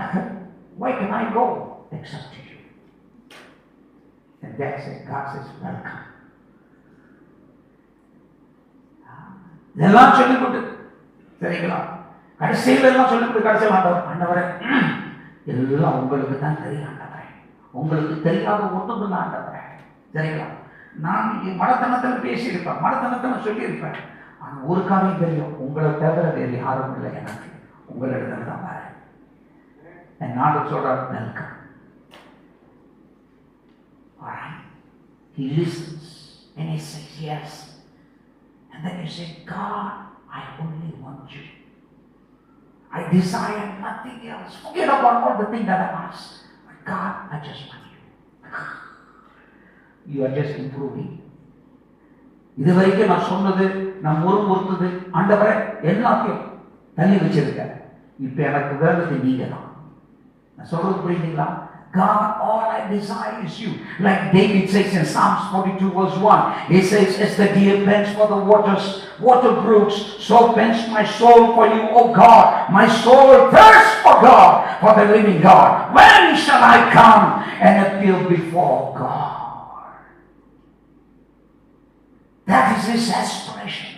why can I go except you? And that's it. God says, welcome. இதெல்லாம் சொல்லிக் கொண்டு சரிங்களா? கடைசியில் எல்லாம் சொல்லிக் கொண்டு கடைசியில் ஆண்டவரே எல்லாம் உங்களுக்கு தான் தெரியும் ஆண்டவரே, உங்களுக்கு தெரியாத ஒன்றும் இல்லை ஆண்டவரே. சரிங்களா? நான் மடத்தனத்தில் பேசியிருப்பேன், மடத்தனத்தில் சொல்லியிருப்பேன், ஆனால் ஒரு காரியம் தெரியும், உங்களை தவிர வேறு யாரும் இல்லை எனக்கு, உங்களிடத்துல தான் வரேன். என் நாடு சொல்றாரு welcome. Alright, he listens and he says yes, and then you say, God, I only want you. I desire nothing else. Forget about all the things that I've asked. But God, I just want you. You are just improving. இதுவரைக்கும் நான் சொன்னது, நான் முறுமுறுத்தது, ஆண்டவரே எல்லாத்தையும் தள்ளி வச்சிருக்க. இப்ப எனக்கு வேண்டது நீங்க தான். நான் சொல்றது புரியுதுங்களா? God, all I desire is you. Like David says in Psalms 42 verse 1, he says, as the deer pants for the water brooks, so pants my soul for you, O God. My soul thirsts for God, for the living God. When shall I come and appear before God? That is his aspiration.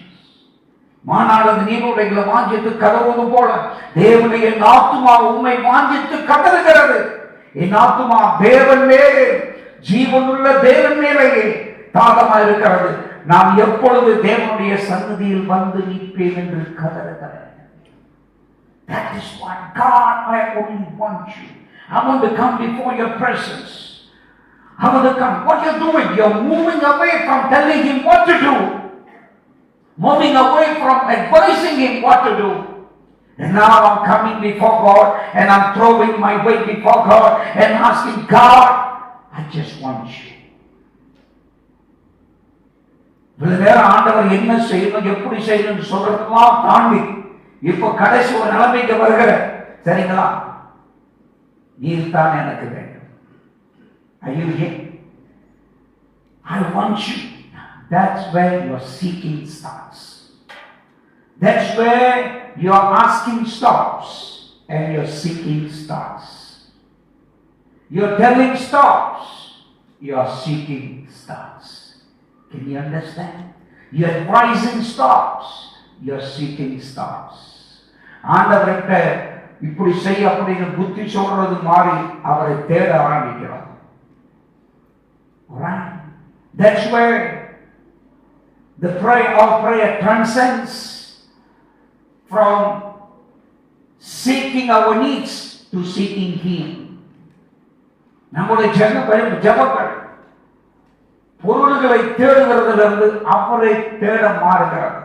மானாளது நீரோடைகளை வாஞ்சித்து கதறுவது போல தேவனை என் ஆத்துமா உம்மை வாஞ்சித்து கதறுகிறது. என் ஆத்துமா தேவன் மேலே, ஜீவனுள்ள தேவன் மேலேயே தாகமா இருக்கிறது. நான் எப்பொழுது தேவனுடைய சந்நிதியில் வந்து நிற்பேன் என்று கதறுகிறேன். That is what God, I only want you. I want to come before your presence. I want to come. What you're doing, you're moving away from telling him what to do, moving away from advising him what to do. And now I'm coming before God and I'm throwing my weight before God and asking God, I just want you. இவ்வளவு நேரம் ஆண்டவர் என்ன செய்யணும், எப்படி செய்யணும்னு சொல்றதெல்லாம் தாண்டி இப்ப கடைசி ஒரு நிலைமைக்கு வருகிற, சரிங்களா, நீர் தான் எனக்கு வேண்டும். Are you here? I want you. That's where your seeking starts. That's where your asking stops and your seeking starts. Your telling stops, your seeking starts. Can you understand? Your advising stops, your seeking starts. ஆண்டவர்கிட்ட இப்படி செய் அப்படின்னு புத்தி சொல்றது மாறி அவரை தேட ஆரம்பிக்கிறோம். Right? That's where the prayer transcends from seeking our needs to seeking him. நம்முடைய ஜெபங்கள் பொருள்களை தேடுகிறதிலிருந்து அவரை தேட மாறுகிறது.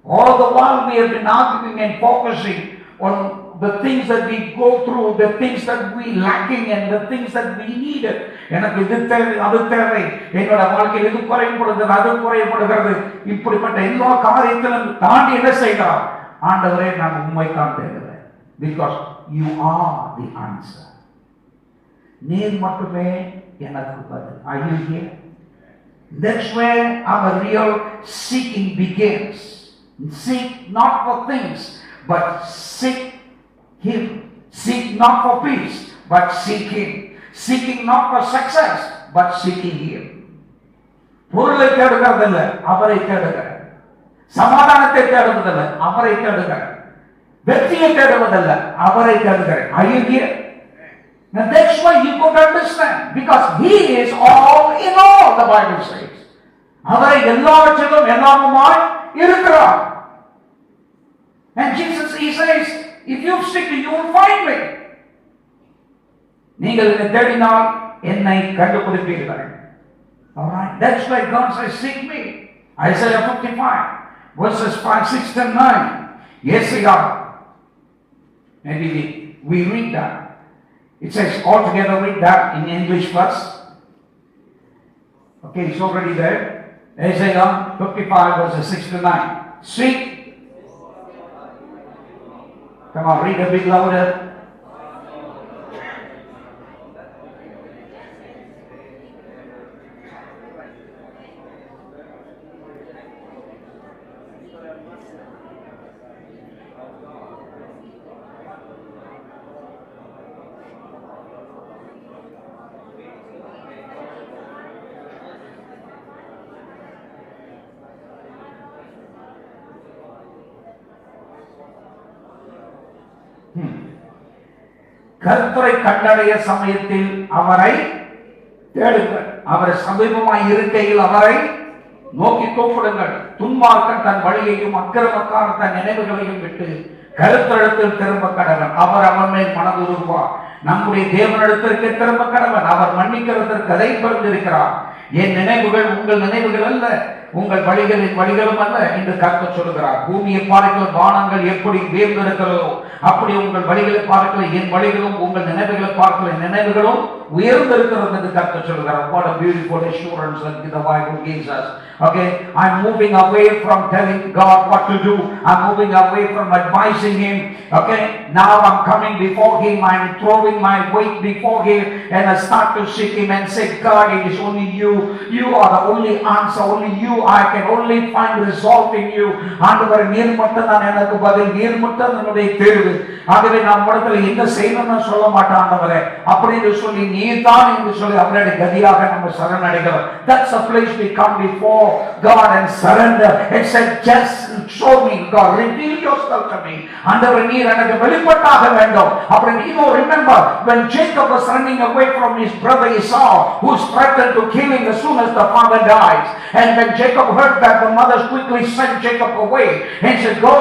All the while we have been arguing and focusing on the things that we go through, the things that we lacking and the things that we needed. எனக்கு இது தேவை, அது தேவை, என்னோட வாழ்க்கையில் இது குறைபடுகிறது, அது குறைபடுகிறது, இப்படிப்பட்ட எல்லா காரியத்திலும் தாண்டி என்ன செய்கிறார்? ஆண்டவரே, நான் உண்மை தான் தேடுகிறேன். Because you are the answer. நீர் மட்டுமே எனக்கு பதில். Are you here? That's where our real seeking begins. Seek not for things, but seek him. Seek not for peace, but seek him. Seeking not for success, but seeking him. பொருளை தேடுகிறதில்ல, அவரை தேடுகிற. சமாதானத்தை தேடுவதில்லை, அவரை தேடுகிற. வெற்றியை தேடுவதில்லை, அவரை தேடுகிற. Are you here? Now that's why you got to understand, because he is all in all, the Bible says. அவரை எல்லாவற்றிலும் எல்லாமுமாய் இருக்கிறார். And Jesus, he says, if you seek me, you will find me. நீங்கள் என்னை தேடினால் என்னை கண்டுபிடிப்பீர்கள். Alright, that's why God says, seek me. Isaiah 55 verses 5, 6 and 9. Yes, we are. Maybe we read that. It says, all together read that in English first. Okay, it's already there. Isaiah 55 verses 6 to 9. Seek. Come on, read a bit louder. கர்த்தரை கண்டடைய சமயத்தில் அவரை தேடுங்கள். அவர் சமீபமாய் இருக்கையில் அவரை நோக்கி கூப்பிடுங்கள். துன்மார்க்கன் தன் வழியையும் அக்கிரமக்காரன் தன் நினைவுகளையும் விட்டு கருத்தழுத்தில் திரும்ப கடவன், அவர் அவன் மேல் மனதுருவார். நம்முடைய தேவனிடத்திற்கு திரும்ப கடவன், அவர் மன்னிக்கிறதற்கு அதை பிறந்திருக்கிறார். என் நினைவுகள் உங்கள் நினைவுகள் அல்ல, உங்கள் வழிகளின் வழிகளும் அல்ல என்று கர்த்தர் சொல்லுகிறார். பூமியை பார்க்கிற வானங்கள் எப்படி உயர்ந்திருக்கிறதோ அப்படி உங்கள் வழிகளை பார்க்கல என் வழிகளும், உங்கள் நினைவுகளை பார்க்கல நினைவுகளும் உயர்ந்திருக்கிறது என்று கர்த்தர் சொல்லுகிறார். What a beautiful assurance that the Bible gives us. Okay, I'm moving away from telling God what to do. I'm moving away from advising Him. Okay, now I'm coming before Him. I'm throwing my weight before Him and I start to seek Him and say, God, it is only You. You are the only answer. Only You. I can only find resolve in You. ஆண்டவரே, நீர் மட்டும் தான் எனக்கு பதில், நீர் மட்டும் என்னுடைய தேர்வு. ஆகவே நாம் இடத்துல என்ன செய்யணும்னு சொல்ல மாட்டோம் ஆண்டவரே, அப்படின்னு சொல்லி நீர் தான் என்று சொல்லி அவருடைய கதியாக நம்ம சரணடைகிறோம். That's a place we come before God and surrender and say, just show me, God, reveal yourself to me. ஆண்டவரே, நீர் எனக்கு வெளிப்பட்டாக வேண்டும். அப்படி you remember when Jacob was running away from his brother Esau, who threatened to kill him as soon as the father dies, and when Jacob heard that, the mothers quickly sent Jacob away and said, go,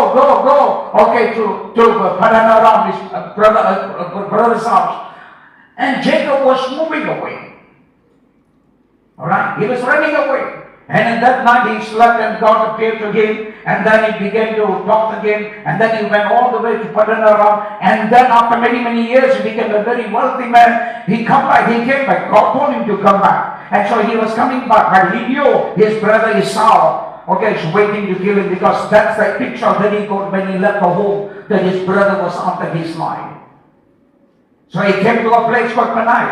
okay, to Padanaram, his brother's house. And Jacob was moving away. Alright, he was running away. And in that night he slept and God appeared to him, and then he began to talk again, and then he went all the way to Padanaram, and then after many years he became a very wealthy man. He came back, God told him to come back, and so he was coming back, but he knew his brother Esau, okay, is waiting to kill him, because that's the picture that he got when he left the home, that his brother was after his life. So he came to a place called Penai,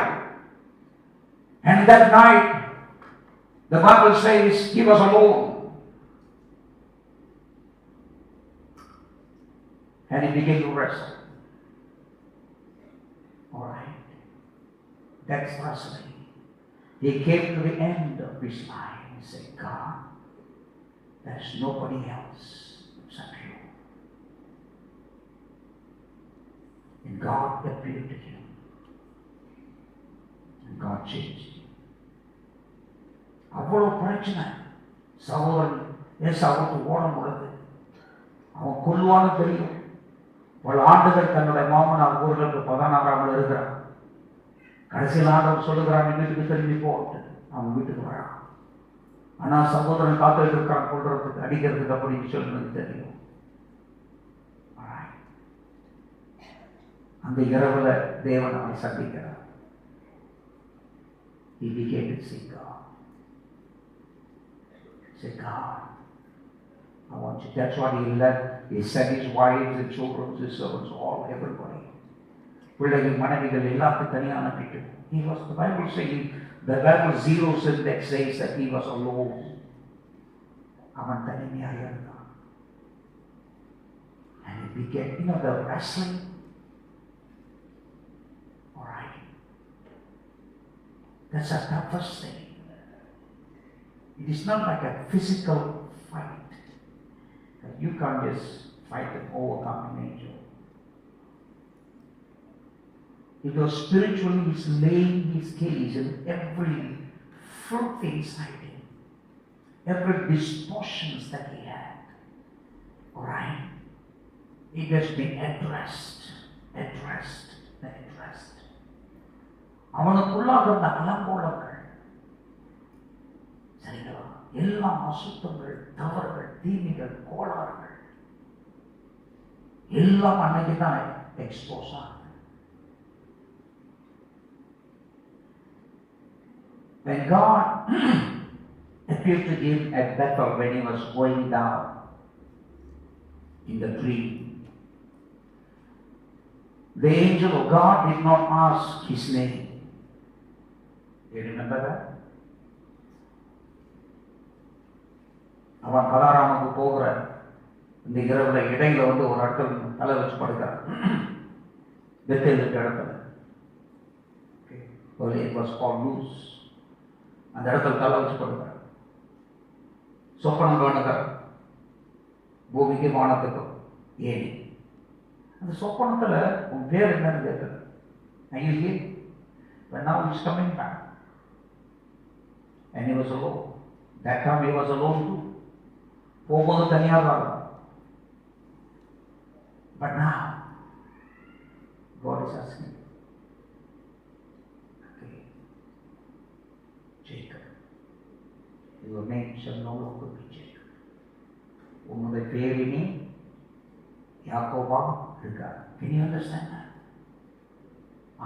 and that night the Bible says he was alone. And he began to wrestle. Alright. That's wrestling. He came to the end of his life and said, God, there's nobody else except You. And God appeared to him. And God changed him. அவ்வளவு பிரச்சனை. சகோதரன் ஏசாவுக்கு ஓடம் உள்ளது. அவன் கொல்லுவான்னு தெரியும். பல ஆண்டுகள் தன்னுடைய மாமனார் ஊர்களுக்கு 16 இருக்கிறான். கடைசியில் ஆண்டவர் சொல்லுகிறான், வீட்டுக்கு திரும்பி போட்டு அவன் வீட்டுக்கு வரான். ஆனா சகோதரன் காத்துட்டு இருக்கான், கொள்றதுக்கு அடிக்கிறதுக்கு அப்படின்னு சொல்லுறது தெரியும். அந்த இரவுல தேவன் அவனை சந்திக்கிறார். He began to see God. Say, God, I want You. That's why he sent his wives and children, his servants, all, everybody. பிள்ளைகள் மனைவிகள் எல்லாத்தையும் தனியாக அனுப்பிட்டு, he was, the Bible saying, the Bible zeroes in that says that he was alone. அவன் தனிமையாக இருந்தான். And he began, the wrestling. Alright. That's the toughest thing. It is not like a physical fight. You can't just fight and overcome an angel. Because spiritually he's laying his case in every fruit inside him, every distortions that he had. Alright? It has been addressed. அவனுக்குள்ளாக இருந்த அலங்கோலங்கள், சரிங்களா, எல்லாம் அசுத்தங்கள், தவறுகள், தீமைகள், கோளாறுகள் எல்லாம் அன்னைக்கு தான் எக்ஸ்போஸ் ஆகுது. When God appeared to him at Bethel when he was going down in the dream, the angel of God did not ask his name. Do you remember that? அவன் பலாராமுக்கு போகிற இந்த இரவுல இடையில ஒரு இடத்துல தலை வச்சு படுக்கிறான். பெத்தேல் இருக்கிற இடத்துல. It was called Luz. அந்த இடத்துல தலை வச்சு படுக்கிறான். சொப்பனம் காணுகிறார். பூமிக்கு வானத்துக்கும் ஏறி. அந்த சொப்பனத்துல உன் பேர் என்னன்னு கேட்கிறது. ஐயோ, but now he's coming back. And he was alone. That time he was alone too. போகும்போது தனியாக தான் இருக்கும். But now, God is asking, okay, Jacob, your name shall no longer be Jacob. உன்னுடைய பேர் இனி யாக்கோபா இருக்காது. Can you understand that?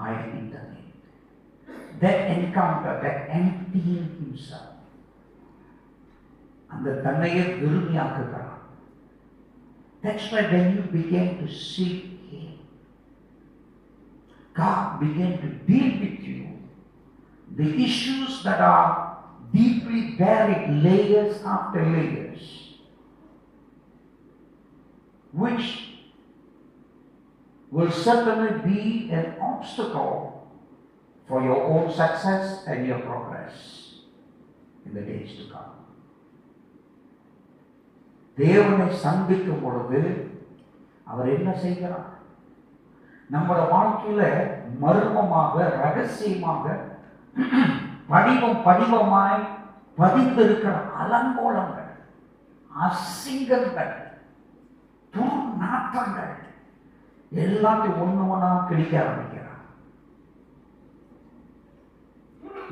I am the name. That encounter, that emptying himself, அந்த தன்னையே வெறுமையாக்குகிறார். That's why when you begin to seek Him, God began to deal with you the issues that are deeply buried, layers after layers, which will certainly be an obstacle for your own success and your progress in the days to come. தேவனை சந்திக்கும் பொழுது அவர் என்ன செய்கிறார்? நம்மளோட வாழ்க்கையில மர்மமாக, ரகசியமாக, படிவமாய் பதிந்திருக்கிற அலங்கோலங்கள், அசிங்கங்கள், துர்நாற்றங்கள் எல்லாத்தையும் ஒண்ணா கிழிக்க ஆரம்பிக்கிறார்.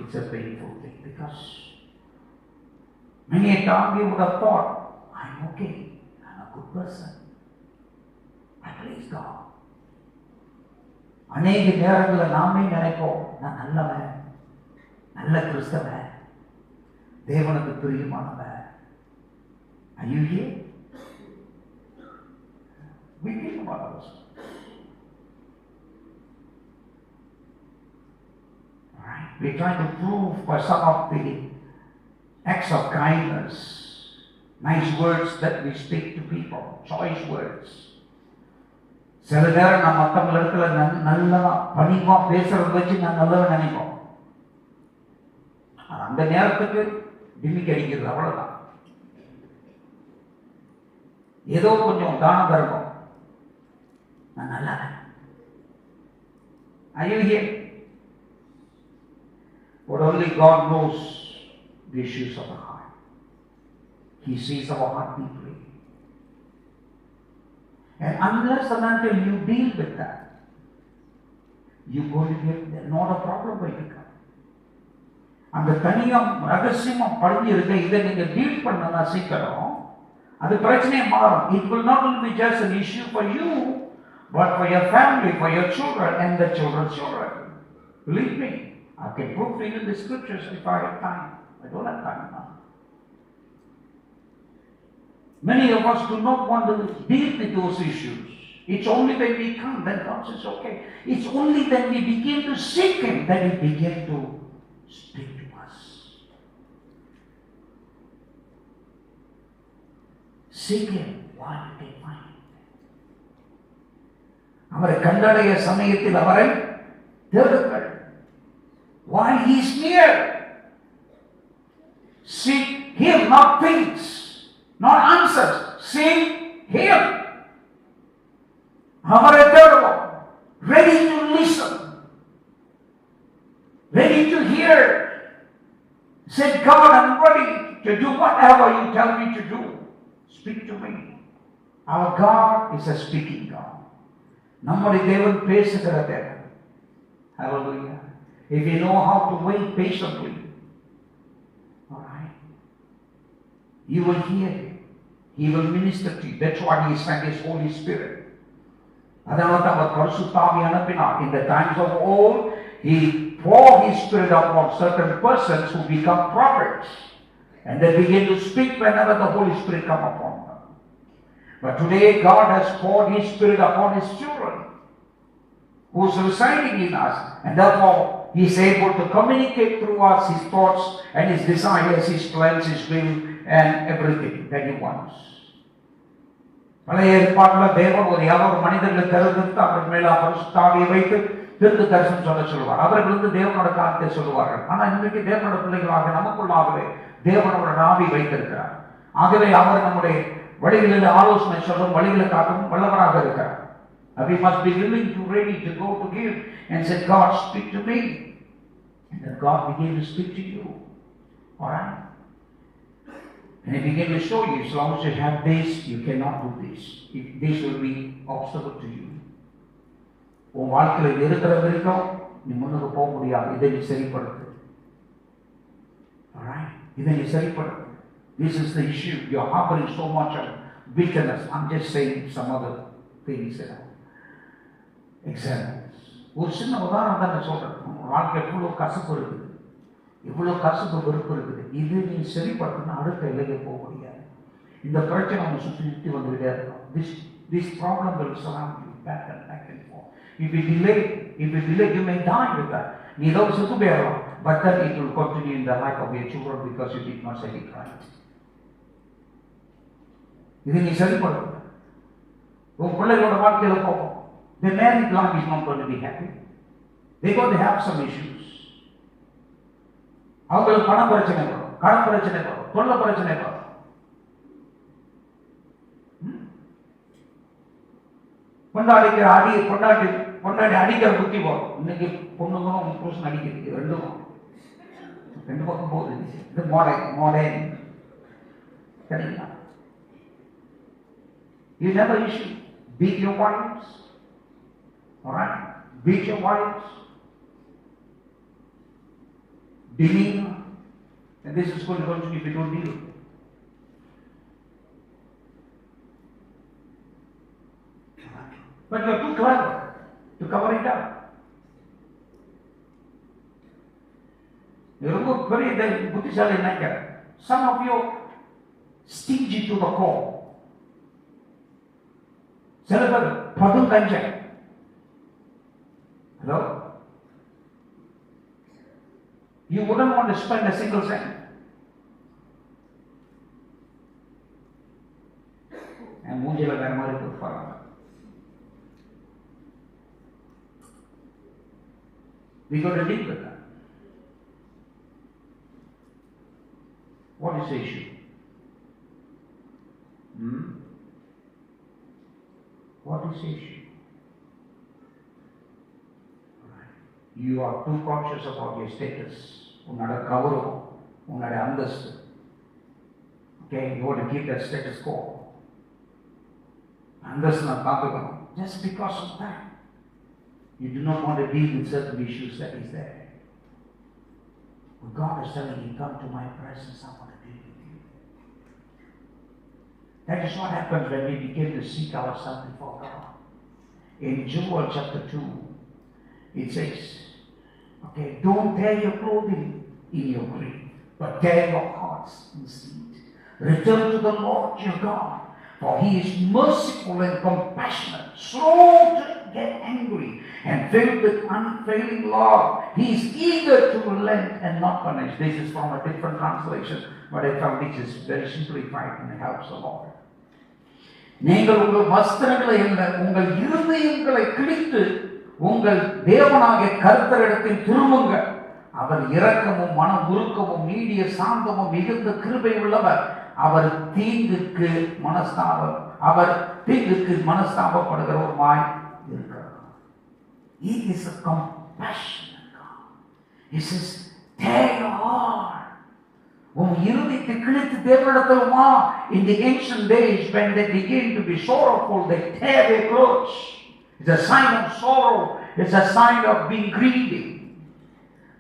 It's a painful thing because many a time you would have thought, I'm okay, I'm a good person, I praise God. அநேக நேரங்களில் நாமே நினைப்போம், நான் நல்லவன், நல்ல கிறிஸ்தவன், தேவனுக்கு பிரியமானவன். Are you here? We think about ourselves. Right? We try to prove by some of the acts of kindness, nice words that we speak to people, choice words. சில நேரம் நான் மற்றவங்க இடத்துல நல்லதா பணிவா பேசுறத வச்சு நான் நல்லவன் நினைப்போம். அந்த நேரத்துக்கு டிமிக் அடிக்கிறது, அவ்வளவுதான். ஏதோ கொஞ்சம் தான தர்மம், நான் நல்லவன். Are you here? But only God knows the issues of the heart. He sees our heart deeply. And unless and until you deal with that, you're going to get not a problem will become. அந்த தனியம் ரகசியமா படிஞ்சு இருக்க இதை நீங்க deal பண்ணா சீக்கிரம் அது பிரச்சனையே மாறும். It will not only be just an issue for you, but for your family, for your children and the children's children. Believe me, I can prove to you the scriptures if I have time. I don't have time now. Many of us do not want to deal with those issues. It's only when we come, then God says, okay. It's only when we begin to seek Him that He begins to speak to us. Seek Him while you can find Him. அவரை கண்டடைய சமயத்தில் அவரை தேடுங்கள். While He is near. Seek Him, not things, not answers. Seek Him. அவரை தேடுவோம். Ready to listen. Ready to hear. Say, God, I'm ready to do whatever you tell me to do. Speak to me. Our God is a speaking God. நம்முடைய தேவன் பேசுகிற தேவன். Hallelujah. If you know how to wait patiently, all right, you will hear Him. He will minister to you. That's why He sent His Holy Spirit. அதனால தான் அவர் பரிசுத்த ஆவியை அனுப்பினார். In the times of old, He poured His Spirit upon certain persons who become prophets, and they begin to speak whenever the Holy Spirit come upon them. But today, God has poured His Spirit upon His children, who is residing in us, and therefore He is able to communicate through us His thoughts and His desires, His plans, His will, and everything that He wants. பழைய ஏற்பாட்டில் தேவன் ஒரு மனிதர்களை தேர்ந்தெடுத்து அவர் மேல பரிசுத்த ஆவியை வைத்து தீர்க்க தரிசனம் சொல்லுவார். அவர்கள் வந்து தேவனோட காரியத்தை சொல்லுவார்கள். ஆனா இன்றைக்கு தேவனோட பிள்ளைகளாக நமக்குள்ளாகவே தேவனோட ஆவி வைத்திருக்கிறார். ஆகவே அவர் நம்முடைய வழிகளில் ஆலோசனை சொல்லும், வழிகளை காட்டும் வல்லவராக இருக்கிறார். We must be willing to ready to go to give and say, God, speak to me. And then God begin to speak to you. Alright? And he began to show you, as long as you have this, you cannot do this. If this will be obstacle to you. உன் வாழ்க்கையில் இது இருக்கிற வரைக்கும் நீ முன்னுக்கு போக முடியாது. இதை நீ சரிப்படுத்து. Alright? இதை நீ சரிப்படுத்து. This is the issue. You're harboring so much of bitterness. I'm just saying some other things. Examples. ஒரு சின்ன உதாரணம் தான் நான் சொல்றேன். வாழ்க்கை எவ்வளோ கசப்பு இருக்குது, இவ்வளோ கசப்பு வெறுப்பு இருக்குது. இது நீ சரிப்படுத்தினா அடுத்த இலைக்கு போக முடியாது. இந்த பிரச்சனை நம்ம சுற்றி வந்துகிட்டே இருக்கும். This problem will surround you back and forth. If you delay, you may die with that. நீ ஏதோ சுத்து போயிடலாம். But then it will continue in the life of your children because you did not set it right. இது நீ சரிப்படுத்த உன் பிள்ளைகளோட வாழ்க்கையில் போகும். The married life is not going to be happy. They're going to have some issues. அவங்களுக்கு பண பிரச்சனை வரும், கடன் பிரச்சனை வரும், தொல்லை பிரச்சனை வரும். பொண்டாடி அடிக்கிற புத்தி போகும். இன்னைக்கு பொண்ணுங்களும் புருஷன் அடிக்கிறது ரெண்டு பக்கம் போகுது. இது மாடர்ன் சரிங்களா? You never issue. Beat your wives. Alright? Beat your wives. Demean. And this is going to continue if you don't deal with it. But you're too clever to cover it up. You're ரொம்ப பெரிய புத்திசாலி நினைக்கிற. Some of you stingy to the core. சில பேர் பதும் கஞ்சன். Hello? You wouldn't want to spend a single cent. And மூஞ்சில வேற மாதிரி கொடுப்பாங்க. We got to deal with that. What is the issue? What is the issue? You are too conscious about your status. உன்னோட கௌரவம், உன்னோட அந்தஸ்து. Okay, you want to keep that status quo. அந்தஸ்து நான் பார்த்துக்கணும். Just because of that, you do not want to deal with certain issues that is there. But God is telling you, come to my presence, I want to deal with you. That is what happens when we begin to seek ourselves before God. In Joel chapter 2, it says, okay, don't tear your clothing in your grief, but tear your hearts instead. Return to the Lord your God, for he is merciful and compassionate, slow to get angry, and filled with unfailing love. He is eager to relent and not punish. This is from a different translation, but I found this is very simplified and it helps a lot. நீங்கள் உங்கள் வஸ்திரங்களை அல்ல, உங்கள் இருதயங்களை கிழித்து உங்கள் தேவனாகிய கர்த்தரிடத்தில் திரும்புங்கள். அவர் இரக்கமும் மன உருக்கமும் நீடிய சாந்தமும் மிகுந்த கிருபை உள்ளவர். அவர் தீங்குக்கு மனஸ்தாபப்படுகிறவருமாய் இருக்கிறார். He is a compassionate God. He says, tear your heart. உன் இருதயத்தை கிழித்து தேவனிடத்தில் வா. In the ancient days, when they begin to be sorrowful, they tear their clothes. It's a sign of sorrow. It's a sign of being greedy.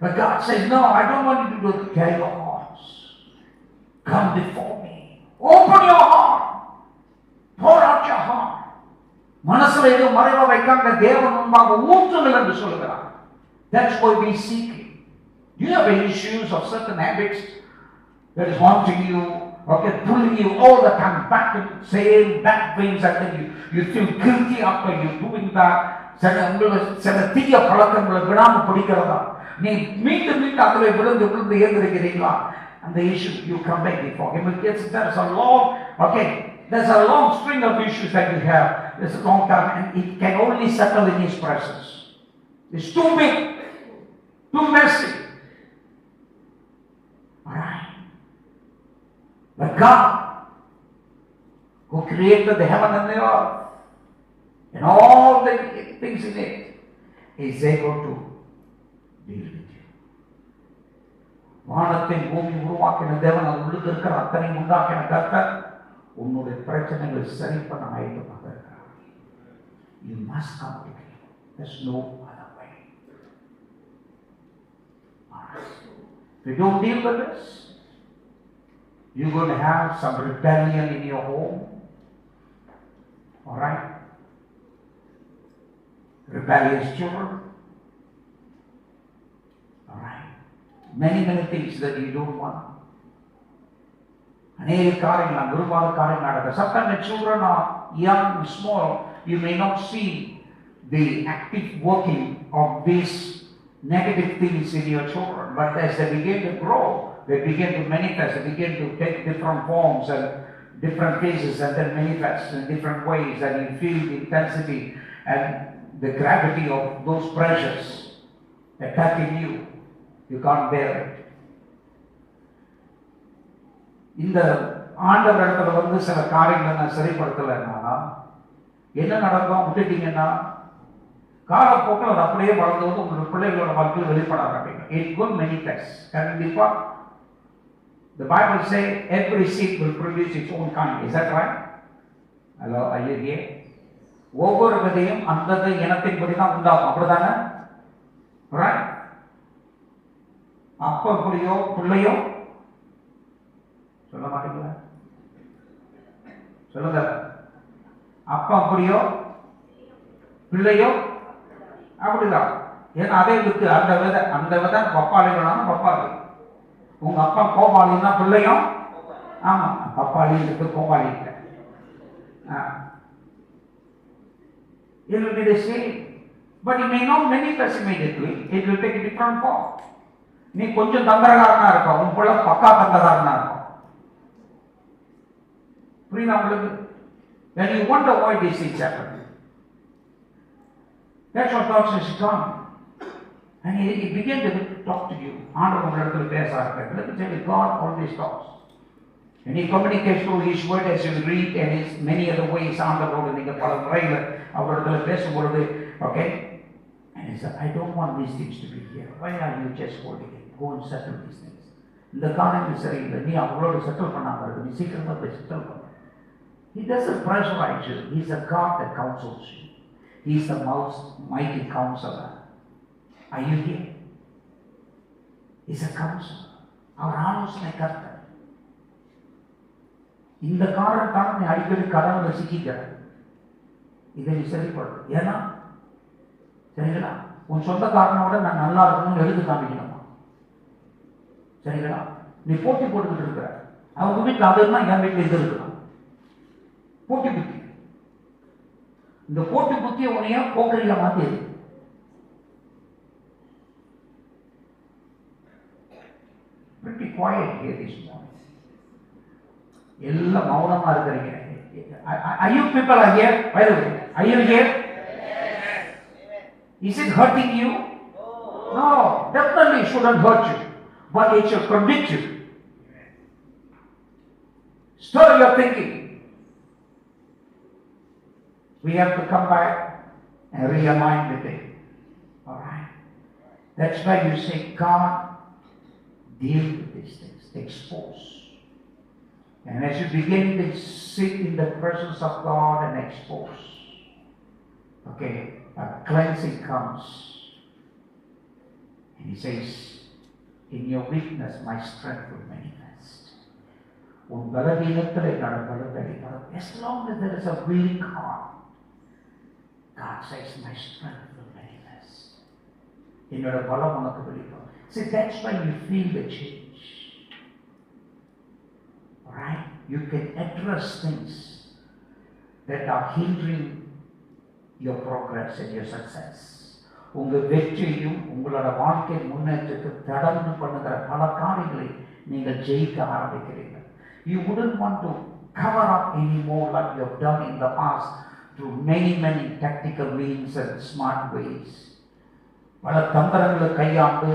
But God says, no, I don't want you to do it. Tear your hearts. Come before me. Open your heart. Pour out your heart. மனசுல ஏதோ மறைவா வைக்காங்க, தேவன் முன்பாக ஊற்றுங்கள் என்று சொல்கிறார். That's why we seek Him. You have issues of certain habits that is haunting you, okay, pulling you all the time back to same bad things, and then you feel guilty after you doing that. சில தீய பழக்கங்களை விடாம பிடிக்கிறதா, நீ மீண்டும் அதில் விழுந்து ஏந்திருக்கிறீங்களா? And the issue, you come back before Him. There's a long string of issues that you have. There's a long time, and it can only settle in His presence. It's too big, too messy. Alright. But God, who created the heaven and the earth, and all the things in it, is able to deal with you. வானத்தை பூமி உருவாக்கின தேவன், அது உள்ளுக்கு இருக்கிற அத்தனை உண்டாக்கின கர்த்தர் உன்னுடைய பிரச்சனைகளை சரி பண்ண ஆயத்தமாக இருக்கிறார். You must come to him. There's no other way. If you don't deal with this, you're going to have some rebellion in your home. Alright? Rebellious children. Alright? Many things that you don't want. அநேக காரியங்கள், விரும்பாத காரியங்கள் நடக்கும். Sometimes the children are young and small. You may not see the active working of these negative things in your children, but as they begin to grow, they begin to manifest, they begin to take different forms and different phases, and then manifest in different ways, and you feel the intensity and the gravity of those pressures attacking you. You can't bear it. இந்த ஆண்டவர் இடத்துல வந்து சில காரியங்களை நான் சரிப்படுத்தலைன்னா என்ன நடக்கும்? விட்டுட்டீங்கன்னா காலப்போக்கில் அது அப்படியே வளர்ந்து வந்து உங்களோட பிள்ளைகளோட வாழ்க்கையில் வெளிப்பட ஆரம்பிக்கும். It will manifest. கண்டிப்பா the Bible say every seed will produce its own kind. Is that right? Hello, are you here? ஒவ்வொரு விதையும் அந்த இனத்தின்படி தான் உண்டாகும். அப்படிதானே? Right? அப்பா புள்ளையோ பிள்ளையோ சொல்ல மாட்டீங்களா? சொல்லுங்க. அப்பா அப்படியோ பிள்ளையோ அப்படிதான். ஏன்னா அதே வித்து அந்த விதை பப்பாளி வேணாலும் பப்பாளி. உங்க அப்பா கோபாலின்னா பிள்ளையும் ஆமா பப்பாளி இருக்கு, கோபாலி இல்லை. It will be the same, but it may not manifest immediately. It will take a different form. நீ கொஞ்சம் தந்திரகாரனா இருக்க, உன் பிள்ளை பக்கா தந்திரகாரனா இருக்கும். புரியுதா உங்களுக்கு? Then you wonder why these things happen. That's what God says, come. And he began to talk to you. ஆண்டவர் உங்கள் இடத்துல பேச ஆரம்பிக்கிறார். Let me tell you, God always talks. And he communicates through his word as you read, and in many other ways. ஆண்டவரோடு நீங்க பல முறையில் அவரிடத்துல பேசும்பொழுது, okay? And he said, I don't want these things to be here. Why are you just holding it? Go and settle these things. இந்த காரியங்கள் சரியில்லை, நீ அவங்களோட செட்டில் பண்ணாம இருக்கு, நீ சீக்கிரமா போய் செட்டில் பண்ண. He doesn't pressurize you. He's a God that counsels you. He's the most mighty counselor. Are you here? He's a counselor. அவர் ஆலோசனை கர்த்தர். இந்த காரணத்தான நீ அடிக்கடி கடவுளை சிக்கிக்கிற. இதை நீ சரிப்படு. ஏன்னா சரிங்களா, உன் சொந்த காரணோட நான் நல்லா இருக்கணும்னு எழுதி காமிக்கணுமா? சரிங்களா, நீ போட்டி போட்டுக்கிட்டு இருக்கிற. அவங்க வீட்டில் அது இருந்தால் என் வீட்டில் இது இருக்கலாம். போட்டி புத்தி. இந்த போட்டி புத்தியை உனைய போக்கரியா மாத்தியது. Pretty quiet here this morning. எல்லாம் மௌனமா இருக்கிறீங்க. Are you people are here? By the way, are you here? Is it hurting you? No, definitely it shouldn't hurt you, but it should convict you. Stir your thinking. We have to come back and realign with it. Alright? That's why you say, God, deal with these things, expose. And as you begin to sit in the presence of God and expose, okay, a cleansing comes. And he says, in your weakness, my strength will manifest. As long as there is a willing heart, God says, my strength will manifest. என்னோட பலம் உனக்கு வெளிப்படும். See, that's why you feel the change. Right? You can address things that are hindering your progress and your success. உங்க வெற்றியும் உங்களோட வாழ்க்கை முன்னேற்றத்துக்கு தடங்கு பண்ணுகிற பல காரியங்களை நீங்கள் ஜெயிக்க ஆரம்பிக்கிறீர்கள். You wouldn't want to cover up anymore like you have done in the past through many tactical means and smart ways. பல தந்திரங்களை கையாண்டு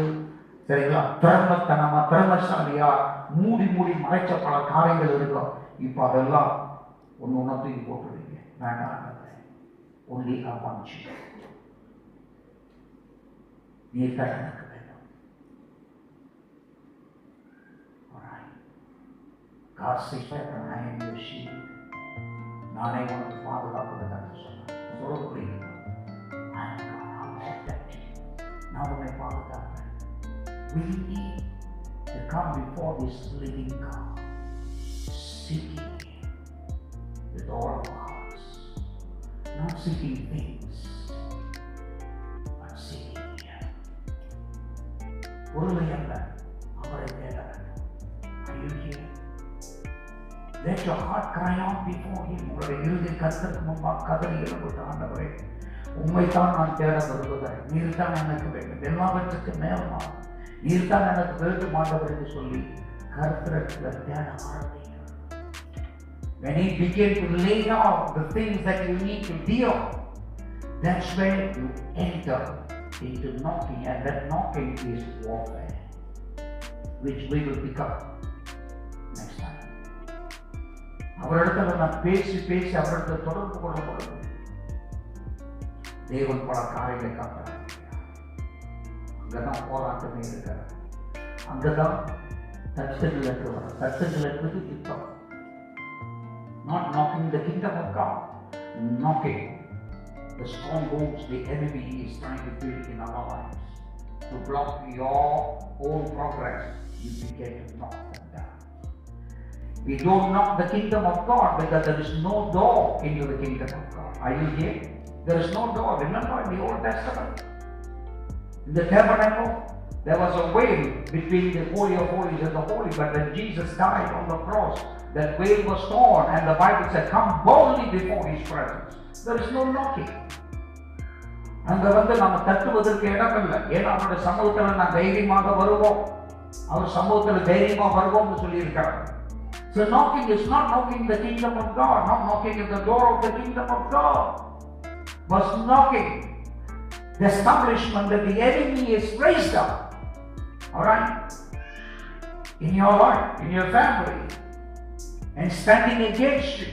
சரிங்களா, திறமசாலியா மூடி மறைச்ச பல காரியங்கள் இருக்கும். இப்போ அதெல்லாம் ஒன்று தூக்கி போட்டுருவீங்க. வேண்டாம், ஒன்லி I want you. நீ தான் எனக்கு வேண்டும். God says that I am your shield. நானே உனக்கு பாதுகாப்பதற்காக சொன்னேன். சொல்ல நான் உன்னை பாதுகாப்பேன். We need to come before this living God, seeking Him with all our hearts, not seeking things, but seeking Him. பொருளை அல்ல, அவரை தேட வேண்டும். Are you here? Let your heart cry out before Him. உங்களுடைய இருதயம் கர்த்தருக்கு முன்பாக கதறி எழும்புகிற ஆண்டவரே, உம்மைத்தான் நான் தேட வருவதாய், நீர் தான் எனக்கு வேண்டும், எல்லாவற்றுக்கு மேலமா நீர் தான் எனக்கு வேண்டும் ஆண்டவர் என்று சொல்லி கர்த்தரிடத்தில் தேட ஆரம்பிக்கிறார். When He begin to lay out the things that you need to deal, that's where you enter into knocking, and that knocking is warfare, which we will pick up next time. அவரிடத்தில் நான் பேசி அவரிடத்தில் தொடர்பு கொள்ள பொழுது தேவன் பல காரியங்களை காப்பாற்ற. அங்கதான் போராட்டமே இருக்கிற, அங்கதான் தட்டுகள் இருக்கிற, தட்டுகள் என்பது யுத்தம். Not knocking the kingdom of God, knocking the strongholds the enemy is trying to build in our lives to block your own progress. You begin to knock them down. We don't knock the kingdom of God because there is no door into the kingdom of God. Are you here? There is no door. Remember in the Old Testament, in the tabernacle, there was a veil between the Holy of Holies and the Holy. But when Jesus died on the cross, that veil was torn, and the Bible said, "Come boldly before His presence." There is no knocking. அங்க நம்ம தட்டுவதற்கு இடம் இல்லை. ஏன்னா அவருடைய சமூகத்தில் நான் தைரியமாக வருவோம், அவர் சமூகத்தில் தைரியமாக வருவோம்னு சொல்லி இருக்கிறார். So knocking is not knocking the kingdom of God, not knocking at the door of the kingdom of God, but knocking the establishment that the enemy is raised up. All right, in your life, in your family, and standing against you.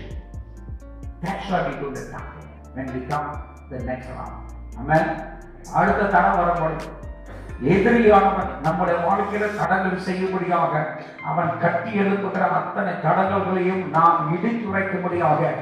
That's why we do the knocking when we come the next round. Amen. அடுத்த தடவை வரும்பொழுது எதிரியானவன் நம்முடைய வாழ்க்கையில தடங்கள் செய்யும்படியாக அவன் கட்டி எழுப்புகிற அத்தனை தடங்களையும் நாம் இடித்துரைக்கும்படியாக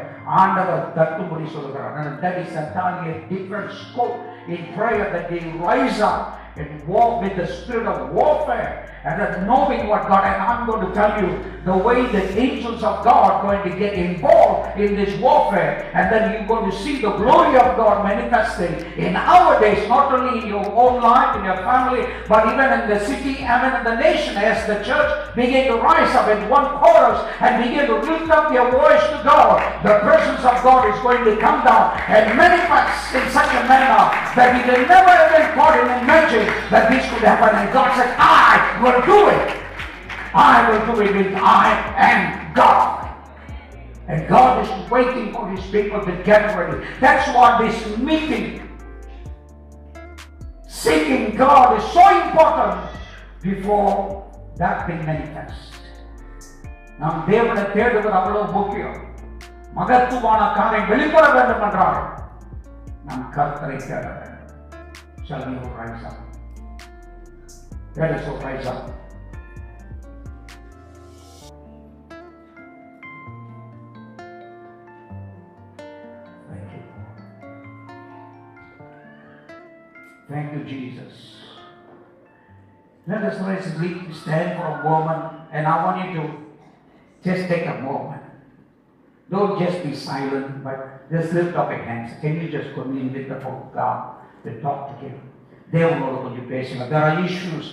ஆண்டவர் தட்டும்படி சொல்கிறார். And that is entirely a different scope in prayer, that they rise up and walk with the spirit of warfare, and that knowing what God, and I'm going to tell you the way the angels of God are going to get involved in this warfare, and then you're going to see the glory of God manifesting in our days, not only in your own life, in your family, but even in the city and in the nation, as the church begin to rise up in one chorus and begin to lift up their voice to God. The presence of God is going to come down and manifest in such a manner that we can never even thought and imagine that this could happen. And God said, I will do it. I will do it with I am God. And God is waiting for His people to get ready. That's what this meeting, seeking God, is so important before that thing manifests. நாம் தேவனை தேடுவது அவ்வளவு முக்கியம். மகத்துவமான காரியம் வெளிப்பட வேண்டும் என்றால் நாம் கர்த்தரை தேட வேண்டும். Shall we all rise up? Let us all rise up. Thank you. Thank you, Jesus. Let us rise and stand for a moment, and I want you to just take a moment. Don't just be silent, but just lift up your hands. Can you just commune with the folk of God to talk to Him? தேவனோடு கொஞ்சம் பேசுங்க. There are issues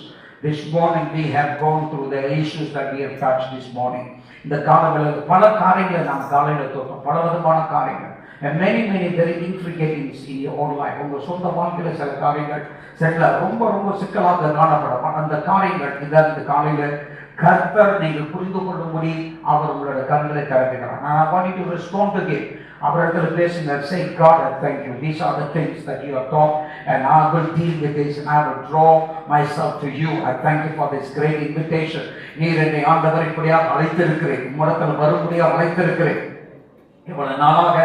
this morning we have gone through. The issues that we have touched this morning. இந்த காலங்களில் பல காரியங்களை நாம் காலையில் தோற்றோம், பல விதமான காரியங்கள். And many very intricate things in your own life. உங்கள் சொந்த வாழ்க்கையில் சில காரியங்கள் சில ரொம்ப ரொம்ப சிக்கலாக காணப்படும். அந்த காரியங்கள் இந்த காலையில் கர்த்தர் நீங்கள் புரிந்து கொள்ளும்படி அவர் உங்களோட கண்களை திறக்கிறார். I want you to respond to Him. அவரிடத்தில் பேசுங்க. Say, God, I thank you. These are the things that you have taught, and I will deal with this, and I will draw myself to you. I thank you for this great invitation. நீர் என்னை ஆண்டவர் இப்படியாக அழைத்திருக்கிறேன், உம்மிடத்தில் வரும்படியாக அழைத்திருக்கிறேன். இவ்வளவு நாளாக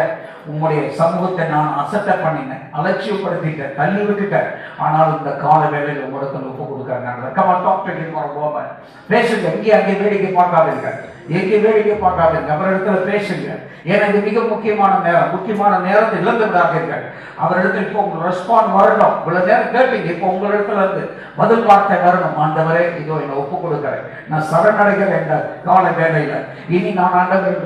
உம்முடைய சமூகத்தை நான் அசட்ட பண்ணினேன், அலட்சியப்படுத்திட்டேன், தள்ளி விட்டுட்டேன். ஆனால் இந்த கால வேளையில் உம்மிடத்தில் ஒப்பு கொடுக்கிறேன். பேசுங்க, இங்கே அங்கே வேடிக்கை பார்க்காதீர்கள். எங்கே வேடிக்கை பார்க்காதீங்க, அவரிடத்துல பேசுங்க. ஏன்னா இது மிக முக்கியமான நேரம். முக்கியமான நேரத்தை இழந்து விடாதீர்கள். அவரிடத்துல இப்போ உங்களுக்கு ரெஸ்பாண்ட் வரணும். இவ்வளவு நேரம் கேட்டீங்க, இப்போ உங்களிடத்துல இருந்து பதில் வார்த்தை வரணும். ஆண்டவரே, இதோ என்னை ஒப்பு கொடுக்கிறேன், நான் சரணடைகிறேன் என்ற கால வேலையில இனி நான் ஆண்டவர்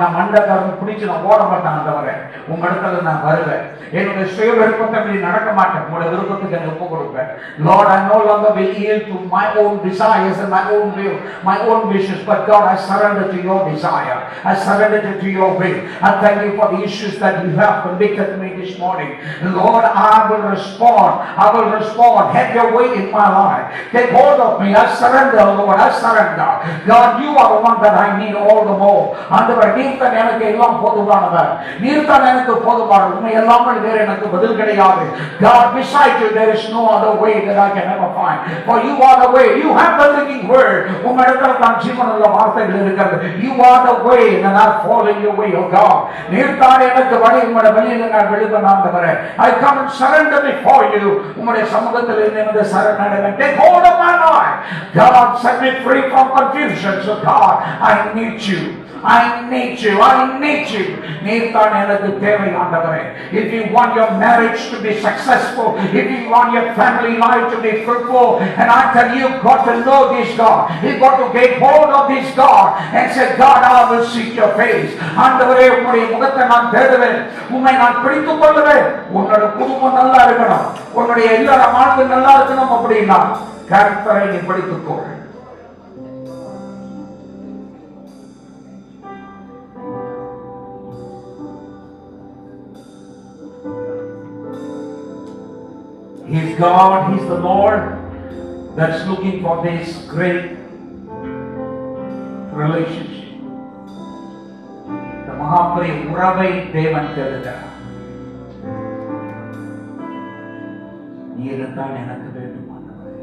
நான் மண்டக்காரன் பிடிச்சு நான் ஓட மாட்டேன். ஆண்டவரே, உங்க இடத்துல நான் வருவேன். என்னுடைய சுய விருப்பத்தை நடக்க மாட்டேன். உங்களுடைய விருப்பத்துக்கு என்னை ஒப்பு கொடுப்பேன். Lord, I no longer will yield to my own desires and my own will, my own wishes, but God, I surrender to your desire. I surrender to your will. I thank you for the issues that you have convicted me this morning. Lord, I will respond. I will respond. Have your way in my life. Take hold of me. I surrender, Lord. I surrender. God, you are the one that I need all the more. ஆண்டவர், நீர் தான் எனக்கு எல்லாம் போதுமானவர். நீர் தான் எனக்கு போதுமானவர். உண்மை எல்லாமே வேறு எனக்கு பதில் கிடையாது. God, beside you there is no other way that I can ever find. For you are the way. You have the living word. உம்மிடத்தில் தான் ஜீவனுள்ள வார்த்தைகள் இருக்கிறது. You are the way and I fall in your way, oh God. நீர் தான் எனக்கு வழி. உம்முடைய வழியில் நான் வெளிவர ஆண்டவரே, I come and surrender before you. உம்முடைய சமூகத்தில் என்னை சரணடைகிறேன். Take hold of my life. God, set me free from confusion. So God, I need you. I need you. I need you. நீர் தான் எனக்கு தேவை ஆண்டவரே. If you want your marriage to be successful, if you want your family life to be fruitful, and I tell you, you've got to know this God. You've got to get hold of this God and say, God, I will seek your face. ஆண்டவரே, உம்முடைய முகத்தை நான் தேடுவேன். உம்மை நான் பிடித்துக் கொள்ளுவேன். உன்னோட குடும்பம் நல்லா இருக்கணும், உன்னுடைய எல்லா வாழ்க்கை நல்லா இருக்கணும். அப்படின்னா கர்த்தரை நீ பிடித்துக் கொள். He's God, He's the Lord that's looking for this great relationship. The மகாபெரிய உறவை தேவன் தேடுகிறார். நீர்தான் எனக்கு வேண்டுமானவரே,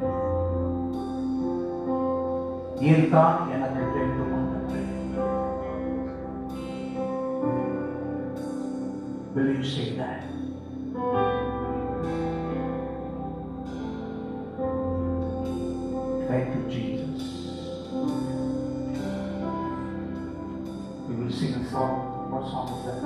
நீர்தான் எனக்கு வேண்டுமானவரே. Will you say that? Thank you, Jesus. We will sing a song. What song is that?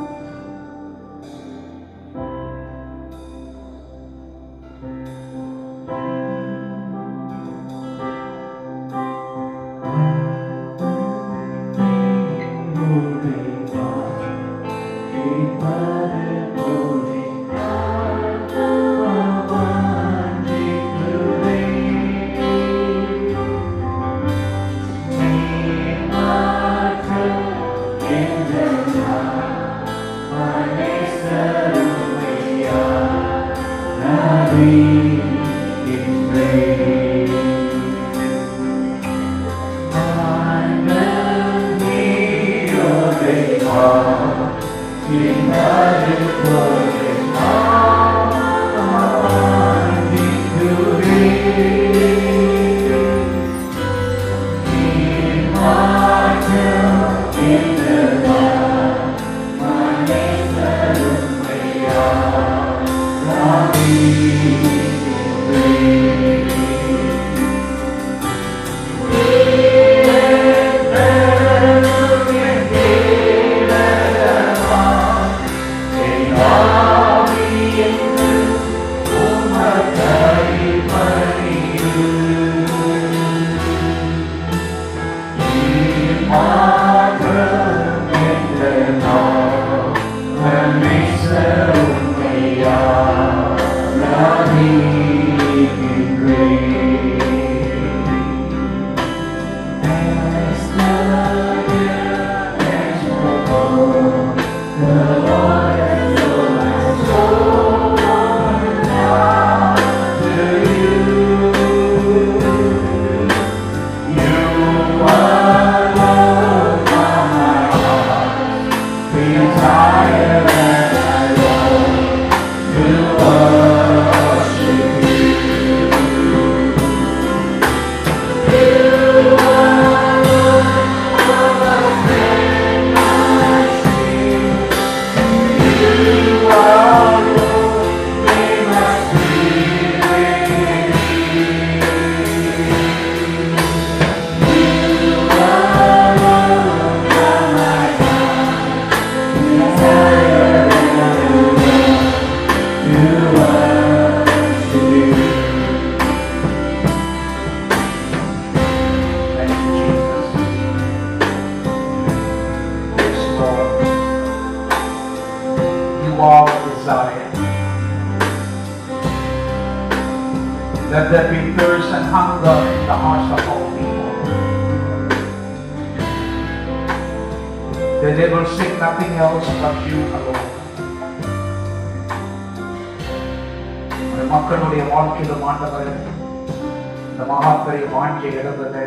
our desire. Let there be thirst and hunger in the hearts of our people. That they will seek nothing else but you alone. மக்களுடைய வாழ்க்கையிலும் ஆண்டவரே இந்த மகாபெரிய வாஞ்சை எழுந்தது.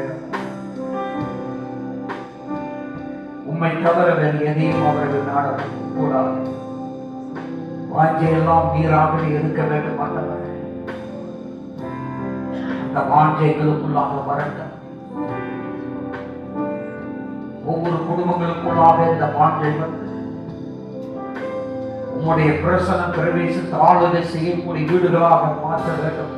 உம்மை தவிர வேறு எதையும் அவர்கள் நாடக்கூடாது. வாஞ்சையெல்லாம் நீராகவே இருக்க வேண்டும் ஆண்டவரே. அந்த வாஞ்சைகளுக்குள்ளாக வரட்டும். ஒவ்வொரு குடும்பங்களுக்குள்ளாக இந்த வாஞ்சை வந்து உம்முடைய பிரசனம் பிரவேசித்து ஆளுகை செய்யக்கூடிய வீடுகளாக மாற்ற வேண்டும்.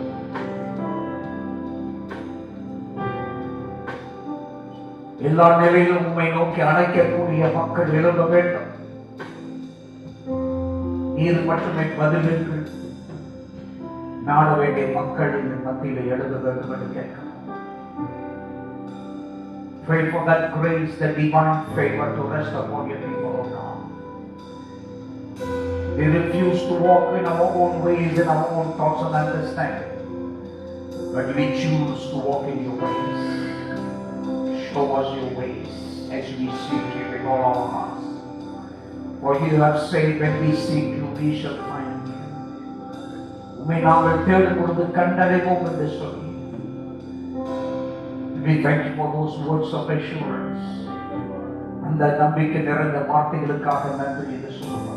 எல்லா நிலையிலும் உம்மை நோக்கி அழைக்கக்கூடிய மக்கள் எழுத வேண்டும். நீர் மட்டுமே பதில் என்று நாட வேண்டிய மக்கள் இந்த மத்தியில் எழுத வேண்டும் என்று கேட்கிறோம். Pray for that grace, that divine favor to rest upon your people, O God. We refuse to walk in our own ways, in our own thoughts and understanding, but we choose to walk in your ways. Show us your ways as we seek you with all our hearts. For you have said, when we seek you, we shall find you. உம்மை நாங்கள் தேடும் பொழுது கண்டடைவோம் என்று சொல்லி, we thank you for those words of assurance. அந்த நம்பிக்கை நிறைந்த வார்த்தைகளுக்காக நன்றி என்று சொல்லுவோம்.